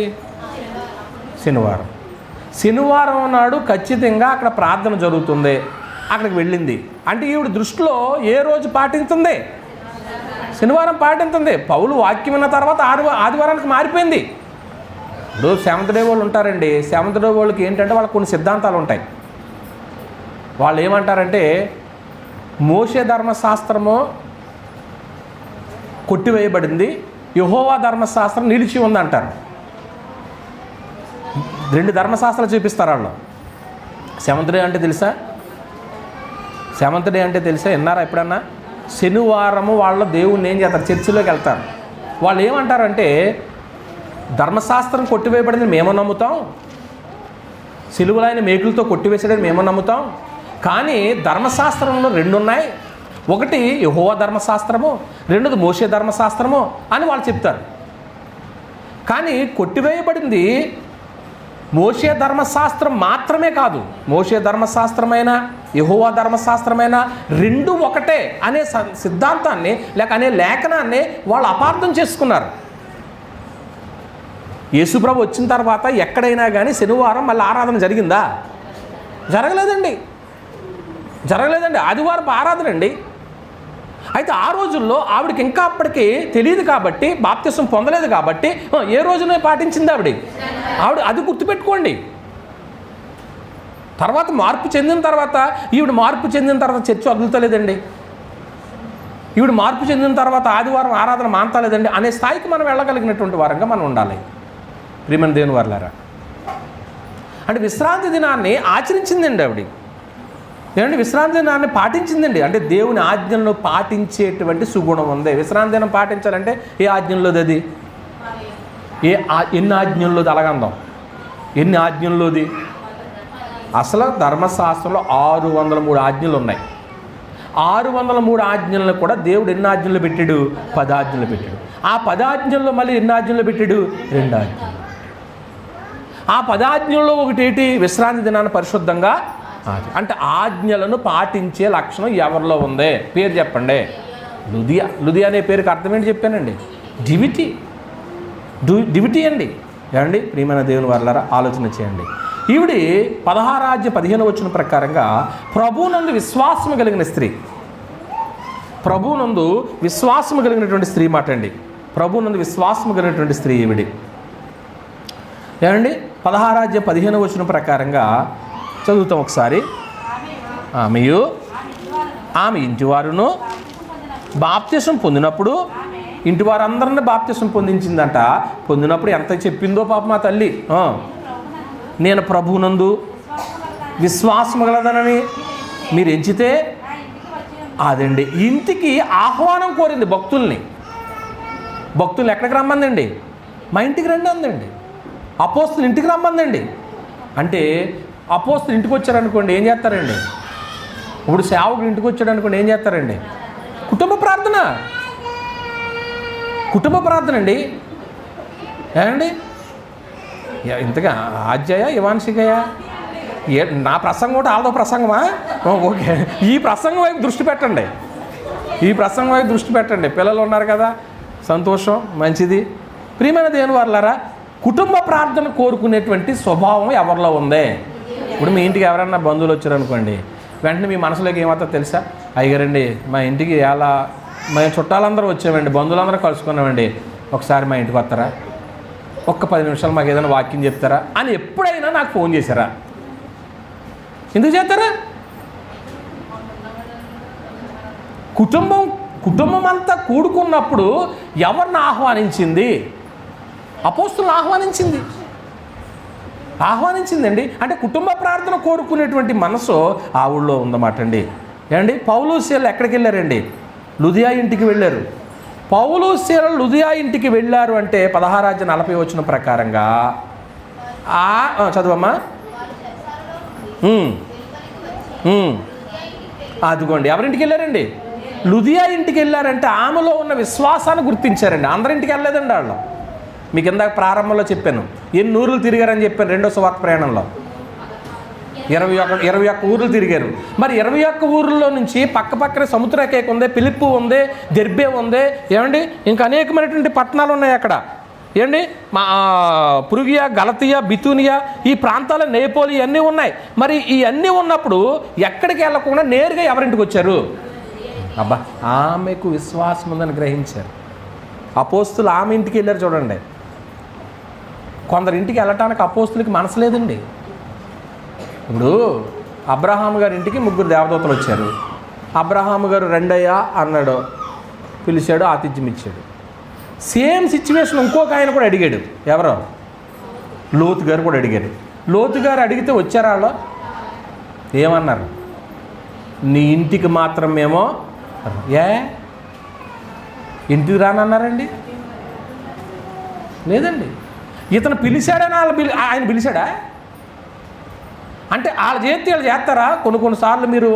శనివారం. శనివారం నాడు ఖచ్చితంగా అక్కడ ప్రార్థన జరుగుతుంది, అక్కడికి వెళ్ళింది. అంటే ఈవిడ దృష్టిలో ఏ రోజు పాటించింది? శనివారం పాటించింది. పౌలు వాక్యం విన్న తర్వాత ఆదివారానికి మారిపోయింది. ఇప్పుడు సెవెంత్ డే వాళ్ళు ఉంటారండి. సెవెంత్ డే వాళ్ళకి ఏంటంటే వాళ్ళకి కొన్ని సిద్ధాంతాలు ఉంటాయి. వాళ్ళు ఏమంటారంటే మోషే ధర్మశాస్త్రము కొట్టివేయబడింది, యెహోవా ధర్మశాస్త్రం నిలిచి ఉందంటారు. 2 ధర్మశాస్త్రాలు చూపిస్తారు వాళ్ళు. సెవెంత్ డే అంటే తెలుసా? సెవెంత్ డే అంటే తెలుసా? విన్నారా ఎప్పుడన్నా? శనివారము వాళ్ళు దేవుణ్ణి ఏం చేస్తారు? చర్చిలోకి వెళ్తారు. వాళ్ళు ఏమంటారంటే ధర్మశాస్త్రం కొట్టివేయబడింది మేము నమ్ముతాం, సిలువలైన మేకులతో కొట్టివేసాడని మేము నమ్ముతాం, కానీ ధర్మశాస్త్రంలో 2 ఉన్నాయి. ఒకటి యెహోవా ధర్మశాస్త్రము, రెండోది మోషే ధర్మశాస్త్రము అని వాళ్ళు చెప్తారు. కానీ కొట్టివేయబడింది మోషే ధర్మశాస్త్రం మాత్రమే కాదు, మోషే ధర్మశాస్త్రమైన యెహోవా ధర్మశాస్త్రమైన 2 ఒకటే అనే సిద్ధాంతాన్ని లేక అనే లేఖనాన్ని వాళ్ళు అపార్థం చేసుకున్నారు. యేసుప్రభు వచ్చిన తర్వాత ఎక్కడైనా కానీ శనివారం మళ్ళీ ఆరాధన జరిగిందా? జరగలేదండి. ఆదివారం ఆరాధన అండి. అయితే ఆ రోజుల్లో ఆవిడకి ఇంకా అప్పటికి తెలియదు కాబట్టి, బాప్తిసం పొందలేదు కాబట్టి ఏ రోజునే పాటించింది ఆవిడ అది గుర్తుపెట్టుకోండి. తర్వాత మార్పు చెందిన తర్వాత చర్చ వదులుతలేదండి. ఈవిడ మార్పు చెందిన తర్వాత ఆదివారం ఆరాధన మానతలేదండి అనే స్థాయికి మనం వెళ్ళగలిగినటువంటి వారంగా మనం ఉండాలి. ప్రియమైన దేవుని వారలారా, అంటే విశ్రాంతి దినాన్ని ఆచరించిందండి ఆవిడ. ఏమంటే విశ్రాంతి దినాన్ని పాటించిందండి. అంటే దేవుని ఆజ్ఞలను పాటించేటువంటి సుగుణం ఉంది. విశ్రాంతి దినం పాటించాలంటే ఏ ఆజ్ఞల్లోది? అది ఎన్ని ఆజ్ఞల్లోది? అలాగందాం, ఎన్ని ఆజ్ఞల్లోది? అసలు ధర్మశాస్త్రంలో 603 ఆజ్ఞలు ఉన్నాయి. 603 ఆజ్ఞలను కూడా దేవుడు ఎన్ని ఆజ్ఞలు పెట్టాడు? 10 ఆజ్ఞలు పెట్టాడు. ఆ 10 ఆజ్ఞల్లో మళ్ళీ ఎన్ని ఆజ్ఞలు పెట్టాడు? 2 ఆజ్ఞలు. ఆ 10 ఆజ్ఞల్లో ఒకటి విశ్రాంతి దినాన్ని పరిశుద్ధంగా అంటే ఆజ్ఞలను పాటించే లక్షణం ఎవరిలో ఉంది? పేరు చెప్పండి. లుదియా అనే పేరుకి అర్థం ఏంటి చెప్పానండి? డివిటీ అండి. ఏమండి ప్రియమైన దేవుని వారలారా, ఆలోచన చేయండి. ఈవిడి 16:15 వచ్చిన ప్రకారంగా ప్రభువునందు విశ్వాసము కలిగిన స్త్రీ, ప్రభువునందు విశ్వాసము కలిగినటువంటి స్త్రీ మాట అండి. ప్రభువునందు విశ్వాసము కలిగినటువంటి స్త్రీ ఈవిడి. ఏమండి 16:15 వచ్చిన ప్రకారంగా చదువుతాం ఒకసారి. ఆమెయు ఆమె ఇంటివారును బాప్తిసం పొందినప్పుడు ఇంటి వారందరినీ బాప్తిసం పొందించిందంట. పొందినప్పుడు ఎంత చెప్పిందో పాప మా తల్లి, నేను ప్రభువునందు విశ్వాసం గలదనని మీరు ఎంచితే అదండి ఇంటికి ఆహ్వానం కోరింది. భక్తుల్ని ఎక్కడికి రమ్మందండి? మా ఇంటికి రండి అందండి. అపోస్తులు ఇంటికి రమ్మందండి. అంటే అపోస్తులు ఇంటికి వచ్చారనుకోండి ఏం చేస్తారండి? ఇప్పుడు సేవకుడు ఇంటికి వచ్చాడు అనుకోండి ఏం చేస్తారండి? కుటుంబ ప్రార్థన అండి. ఏమండి ఇంతగా ఆజ్యాయ ఇవాన్షికయా నా ప్రసంగం ఒకటి ఆల్దో ప్రసంగమా? ఓకే, ఈ ప్రసంగం వైపు దృష్టి పెట్టండి. పిల్లలు ఉన్నారు కదా, సంతోషం, మంచిది. ప్రియమైన దేవుని వారలారా, కుటుంబ ప్రార్థన కోరుకునేటువంటి స్వభావం ఎవరిలో ఉంది? ఇప్పుడు మీ ఇంటికి ఎవరైనా బంధువులు వచ్చారనుకోండి, వెంటనే మీ మనసులోకి ఏమవుతుందో తెలుసా? అయ్యారండి మా ఇంటికి ఎలా మేము చుట్టాలందరూ వచ్చామండి, బంధువులందరూ కలుసుకున్నామండి, ఒకసారి మా ఇంటికి వస్తారా? ఒక్క 10 నిమిషాలు మాకు ఏదైనా వాక్యం చెప్తారా అని ఎప్పుడైనా నాకు ఫోన్ చేశారా? ఎందుకు చేస్తారా? కుటుంబం అంతా కూడుకున్నప్పుడు ఎవరిని ఆహ్వానించింది? అపోస్తులను ఆహ్వానించిందండి. అంటే కుటుంబ ప్రార్థన కోరుకునేటువంటి మనసు ఆ ఊళ్ళో ఉందన్నమాట అండి. ఏమండి పౌలు శీలలు ఎక్కడికి వెళ్ళారండి? లుదియా ఇంటికి వెళ్ళారు. పౌలు శీలలు లుదియా ఇంటికి వెళ్ళారు అంటే 16:40 వచ్చిన ప్రకారంగా చదువమ్మా. అదిగోండి, ఎవరింటికి వెళ్ళారండి? లుదియా ఇంటికి వెళ్ళారంటే ఆమెలో ఉన్న విశ్వాసాన్ని గుర్తించారండి. అందరింటికి వెళ్ళలేదండి వాళ్ళు. మీకు ఇందాక ప్రారంభంలో చెప్పాను, ఎన్ని ఊర్లు తిరిగారని చెప్పాను రెండో సువార్త ప్రయాణంలో. 21 ఊర్లు తిరిగారు. మరి 21 ఊర్లలో నుంచి పక్కనే సముద్రకేక ఉంది, పిలిప్పు ఉంది, దెర్బే ఉంది, ఏమండి ఇంకా అనేకమైనటువంటి పట్టణాలు ఉన్నాయి అక్కడ. ఏండి మా పురుగియా, గలతియా, బితూనియా, ఈ ప్రాంతాల నేపోలి ఇవన్నీ ఉన్నాయి. మరి ఇవన్నీ ఉన్నప్పుడు ఎక్కడికి వెళ్ళకుండా నేరుగా ఎవరింటికి వచ్చారు? అబ్బా, ఆమెకు విశ్వాసం ఉందని గ్రహించారు. అపోస్తులు ఆమె ఇంటికి వెళ్ళారు చూడండి. కొందరి ఇంటికి వెళ్ళటానికి అపోస్తులకి మనసు లేదండి. ఇప్పుడు అబ్రహాము గారి ఇంటికి 3 దేవదూతలు వచ్చారు. అబ్రహాము గారు రెండయ్యా అన్నాడు, పిలిచాడు, ఆతిథ్యం ఇచ్చాడు. సేమ్ సిచ్యువేషన్ ఇంకొక ఆయన కూడా అడిగాడు. ఎవరో? లోతు గారు కూడా అడిగారు. లోతు గారు అడిగితే వచ్చారా వాళ్ళు? ఏమన్నారు? నీ ఇంటికి మాత్రం మేము ఇంటికి రానన్నారండి? లేదండి. ఇతను పిలిచాడని ఆయన పిలిచాడా? అంటే వాళ్ళ చేతి వాళ్ళు చేస్తారా? కొన్నిసార్లు మీరు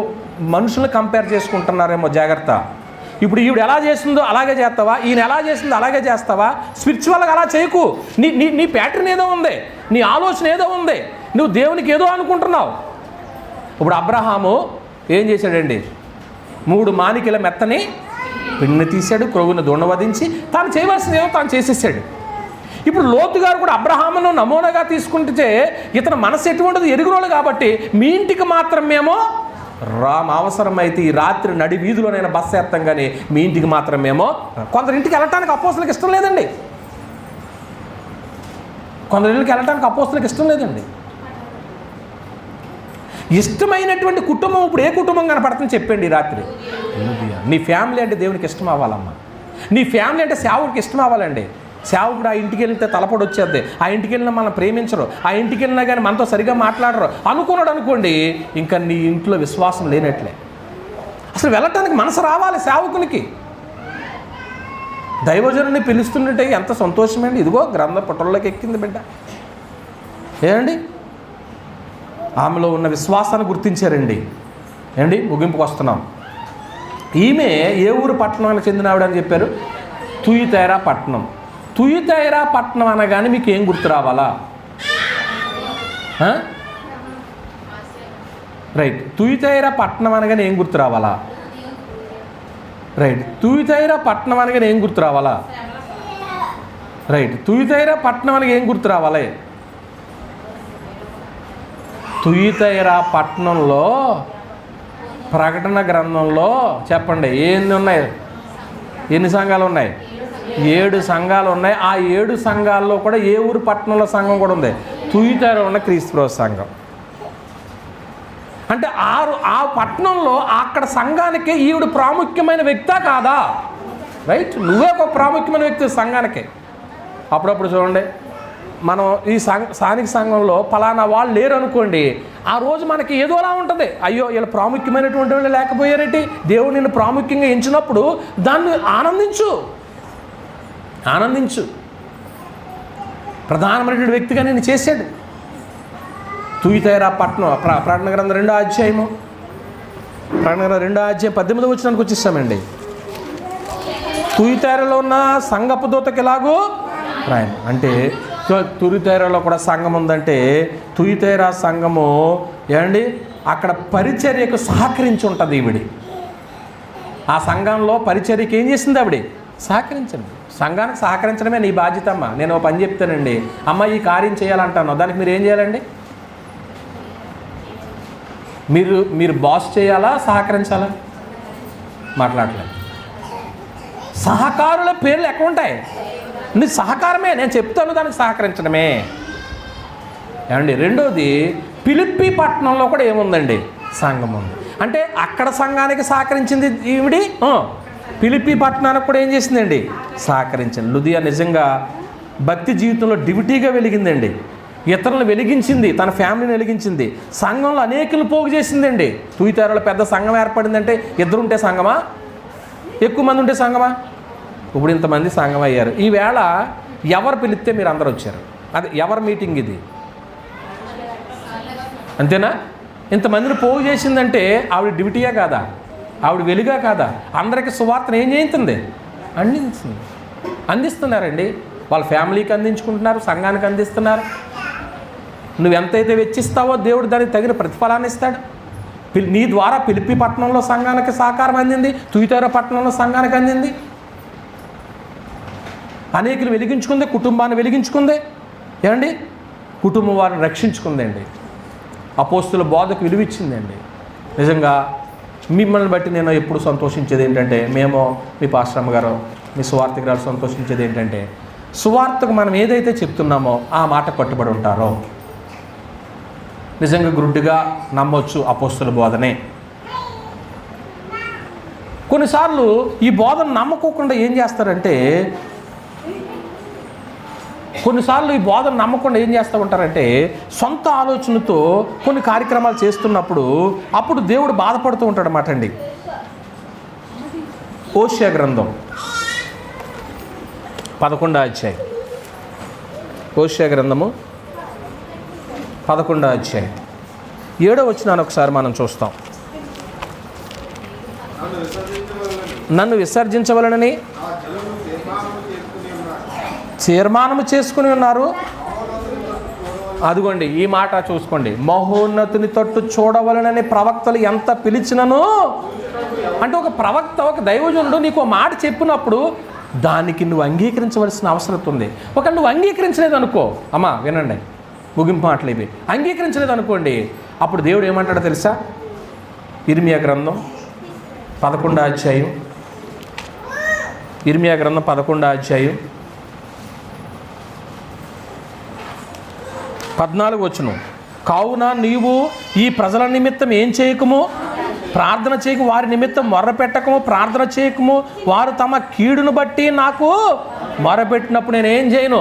మనుషులు కంపేర్ చేసుకుంటున్నారేమో, జాగ్రత్త. ఇప్పుడు ఈవిడ ఎలా చేసిందో అలాగే చేస్తావా? ఈయన ఎలా చేసిందో అలాగే చేస్తావా? స్పిరిచువల్గా అలా చేయకు. నీ ప్యాటర్న్ ఏదో ఉంది, నీ ఆలోచన ఏదో ఉంది, నువ్వు దేవునికి ఏదో అనుకుంటున్నావు. ఇప్పుడు అబ్రహాము ఏం చేశాడండి? 3 మానికల మెత్తని పిండిని తీశాడు, క్రొవ్వును దుండవదించి తాను చేయవలసింది ఏదో తాను చేసేసాడు. ఇప్పుడు లోతు గారు కూడా అబ్రహామును నమూనాగా తీసుకుంటే ఇతను మనసు ఎటువంటిది ఎరుగునోళ్ళు కాబట్టి మీ ఇంటికి మాత్రం మేము అవసరమైతే ఈ రాత్రి నడి వీధిలోనైనా బస్సు ఎత్తాం కానీ మీ ఇంటికి మాత్రం మేము. కొందరి ఇంటికి వెళ్ళటానికి అపోస్తులకు ఇష్టం లేదండి. కొందరి ఇంటికి వెళ్ళటానికి అపోస్తులకు ఇష్టం లేదండి. ఇష్టమైనటువంటి కుటుంబం ఇప్పుడు ఏ కుటుంబం కనపడుతుంది చెప్పండి ఈ రాత్రి? నీ ఫ్యామిలీ అంటే దేవునికి ఇష్టం అవ్వాలమ్మా. నీ ఫ్యామిలీ అంటే సేవకుడికి ఇష్టం అవ్వాలండి. సేవకుడు ఆ ఇంటికి వెళ్తే తలపడి వచ్చేద్ది, ఆ ఇంటికి వెళ్ళినా మనం ప్రేమించరు, ఆ ఇంటికి వెళ్ళినా కానీ మనతో సరిగా మాట్లాడరు అనుకున్నాడు అనుకోండి, ఇంకా నీ ఇంట్లో విశ్వాసం లేనట్లే. అసలు వెళ్ళటానికి మనసు రావాలి సేవకునికి. దైవజనుని పిలుస్తుంటే ఎంత సంతోషమండి. ఇదిగో గ్రంథ పుటల్లోకి ఎక్కింది బిడ్డ. ఏమండి? ఆమెలో ఉన్న విశ్వాసాన్ని గుర్తించారండి. ఏమండి? ముగింపుకు వస్తున్నాం. ఈమె ఏ ఊరు పట్టణానికి చెందిన ఆవిడ అని చెప్పారు? తుయితైరా పట్టణం. తుయితైరా పట్టణం అనగానే మీకు ఏం గుర్తు రావాలా? రైట్. తుయితైరా పట్టణం అనగానే ఏం గుర్తు రావాలా? రైట్. తుయితైరా పట్టణం అనగానే ఏం గుర్తు రావాలా? రైట్. తుయితైరా పట్టణం అనగా ఏం గుర్తు రావాలి? తుయితైరా పట్టణంలో ప్రకటన గ్రంథంలో చెప్పండి ఎన్ని ఉన్నాయి? ఎన్ని సంఘాలు ఉన్నాయి? 7 సంఘాలు ఉన్నాయి. ఆ 7 సంఘాల్లో కూడా ఏ ఊరు పట్టణంలో సంఘం కూడా ఉంది? తుయితైరా ఉన్న క్రీస్తు సంఘం. అంటే ఆ పట్టణంలో అక్కడ సంఘానికి ఈవిడ ప్రాముఖ్యమైన వ్యక్తా కాదా? రైట్. నువ్వే ఒక ప్రాముఖ్యమైన వ్యక్తి సంఘానికి. అప్పుడప్పుడు చూడండి, మనం ఈ స్థానిక సంఘంలో ఫలానా వాళ్ళు లేరు అనుకోండి, ఆ రోజు మనకి ఏదోలా ఉంటుంది. అయ్యో వీళ్ళు ప్రాముఖ్యమైనటువంటి వాళ్ళు లేకపోయారేంటి? దేవుడు నిన్ను ప్రాముఖ్యంగా ఎంచినప్పుడు దాన్ని ఆనందించు. ప్రధానమైనటువంటి వ్యక్తిగా నేను చేశాడు. తుయితైరా పట్టణం. ప్రకటన గ్రంథం 2వ అధ్యాయము, ప్రకటన గ్రంథం 2వ అధ్యాయం 18వ వచనానికి వచ్చేసామండి. తుయితైరాలో ఉన్న సంఘపు దూతకి ఎలాగో రాయను అంటే తుయితైరాలో కూడా సంఘం ఉందంటే తుయితైరా సంఘము ఏమండి అక్కడ పరిచర్యకు సహకరించి ఉంటుంది. ఈవిడి ఆ సంఘంలో పరిచర్యకి ఏం చేసింది? ఆవిడ సహకరించండి. సంఘానికి సహకరించడమే నీ బాధ్యత అమ్మ. నేను ఒక పని చెప్తానండి, అమ్మ ఈ కార్యం చేయాలంటాను, దానికి మీరు ఏం చేయాలండి? మీరు బాస్ చేయాలా, సహకరించాలా? మాట్లాడలేదు. సహకారుల పేర్లు ఎక్కడ ఉంటాయి? నీ సహకారమే, నేను చెప్తాను, దానికి సహకరించడమే. ఏమండి? రెండోది, ఫిలిప్పీ పట్టణంలో కూడా ఏముందండి? సంఘం ఉంది. అంటే అక్కడ సంఘానికి సహకరించింది ఈవిడి, ఫిలిప్పీ పట్టణానికి కూడా ఏం చేసిందండి? సహకరించింది. లుదియా నిజంగా భక్తి జీవితంలో డివిటీగా వెలిగిందండి. ఇతరులను వెలిగించింది, తన ఫ్యామిలీని వెలిగించింది, సంఘంలో అనేకులు పోగు చేసిందండి. తుయితైరాలో పెద్ద సంఘం ఏర్పడిందంటే 2 ఉంటే సంఘమా? ఎక్కువ మంది ఉంటే సంఘమా? ఇప్పుడు ఇంతమంది సంఘం అయ్యారు. ఈవేళ ఎవరు పిలిస్తే మీరు అందరూ వచ్చారు. అది ఎవరి మీటింగ్ ఇది? అంతేనా? ఇంతమందిని పోగు చేసిందంటే ఆవిడ డ్యూటీయా కాదా? ఆవిడ వెలుగా కాదా? అందరికీ సువార్తను ఏం చేయించింది? అందిస్తున్నారండి. వాళ్ళ ఫ్యామిలీకి అందించుకుంటున్నారు, సంఘానికి అందిస్తున్నారు. నువ్వు ఎంతైతే వెచ్చిస్తావో దేవుడు దానికి తగిన ప్రతిఫలాన్ని ఇస్తాడు. నీ ద్వారా పిలిపి పట్టణంలో సంఘానికి సహకారం అందింది, తుయితేర పట్టణంలో సంఘానికి అందింది. అనేకులు వెలిగించుకుంది, కుటుంబాన్ని వెలిగించుకుంది. ఏమండి, కుటుంబం వారిని రక్షించుకుందండి. అపోస్తుల బోధకు విలువిచ్చిందండి. నిజంగా మిమ్మల్ని బట్టి నేను ఎప్పుడు సంతోషించేది ఏంటంటే, మేము మీ పాస్టరమ్మ గారు, మీ సువార్థికురాలు సంతోషించేది ఏంటంటే, సువార్తకు మనం ఏదైతే చెప్తున్నామో ఆ మాట కట్టుబడి ఉంటారో. నిజంగా గుడ్డిగా నమ్మొచ్చు అపోస్తుల బోధనే. కొన్నిసార్లు ఈ బోధన నమ్మకోకుండా ఏం చేస్తారంటే, చేస్తూ ఉంటారంటే సొంత ఆలోచనతో కొన్ని కార్యక్రమాలు చేస్తున్నప్పుడు అప్పుడు దేవుడు బాధపడుతూ ఉంటాడు అన్నమాట అండి. హోషేయ గ్రంథం 11వ అధ్యాయం. హోషేయ గ్రంథము 11వ అధ్యాయం 7వ వచనాన్ని ఒకసారి మనం చూస్తాం. నన్ను విసర్జించవలనని తీర్మానము చేసుకుని ఉన్నారు. అదిగోండి, ఈ మాట చూసుకోండి. మహోన్నతుని తట్టు చూడవలనని ప్రవక్తలు ఎంత పిలిచినను, అంటే ఒక ప్రవక్త, ఒక దైవజనుడు నీకు ఒక మాట చెప్పినప్పుడు దానికి నువ్వు అంగీకరించవలసిన అవసరం ఉంది. ఒక నువ్వు అంగీకరించలేదు అనుకో, అమ్మా వినండి, ముగింపు మాటలు ఇవి, అంగీకరించలేదు అనుకోండి, అప్పుడు దేవుడు ఏమంటాడో తెలుసా? ఇర్మియా గ్రంథం 11వ అధ్యాయం, ఇర్మియా గ్రంథం 11వ అధ్యాయం 14వ వచనం. కావున నీవు ఈ ప్రజల నిమిత్తం ఏం చేయకము, ప్రార్థన చేయకు, వారి నిమిత్తం మొర్రపెట్టకము, ప్రార్థన చేయకము. వారు తమ కీడును బట్టి నాకు మొరపెట్టినప్పుడు నేను ఏం చేయను?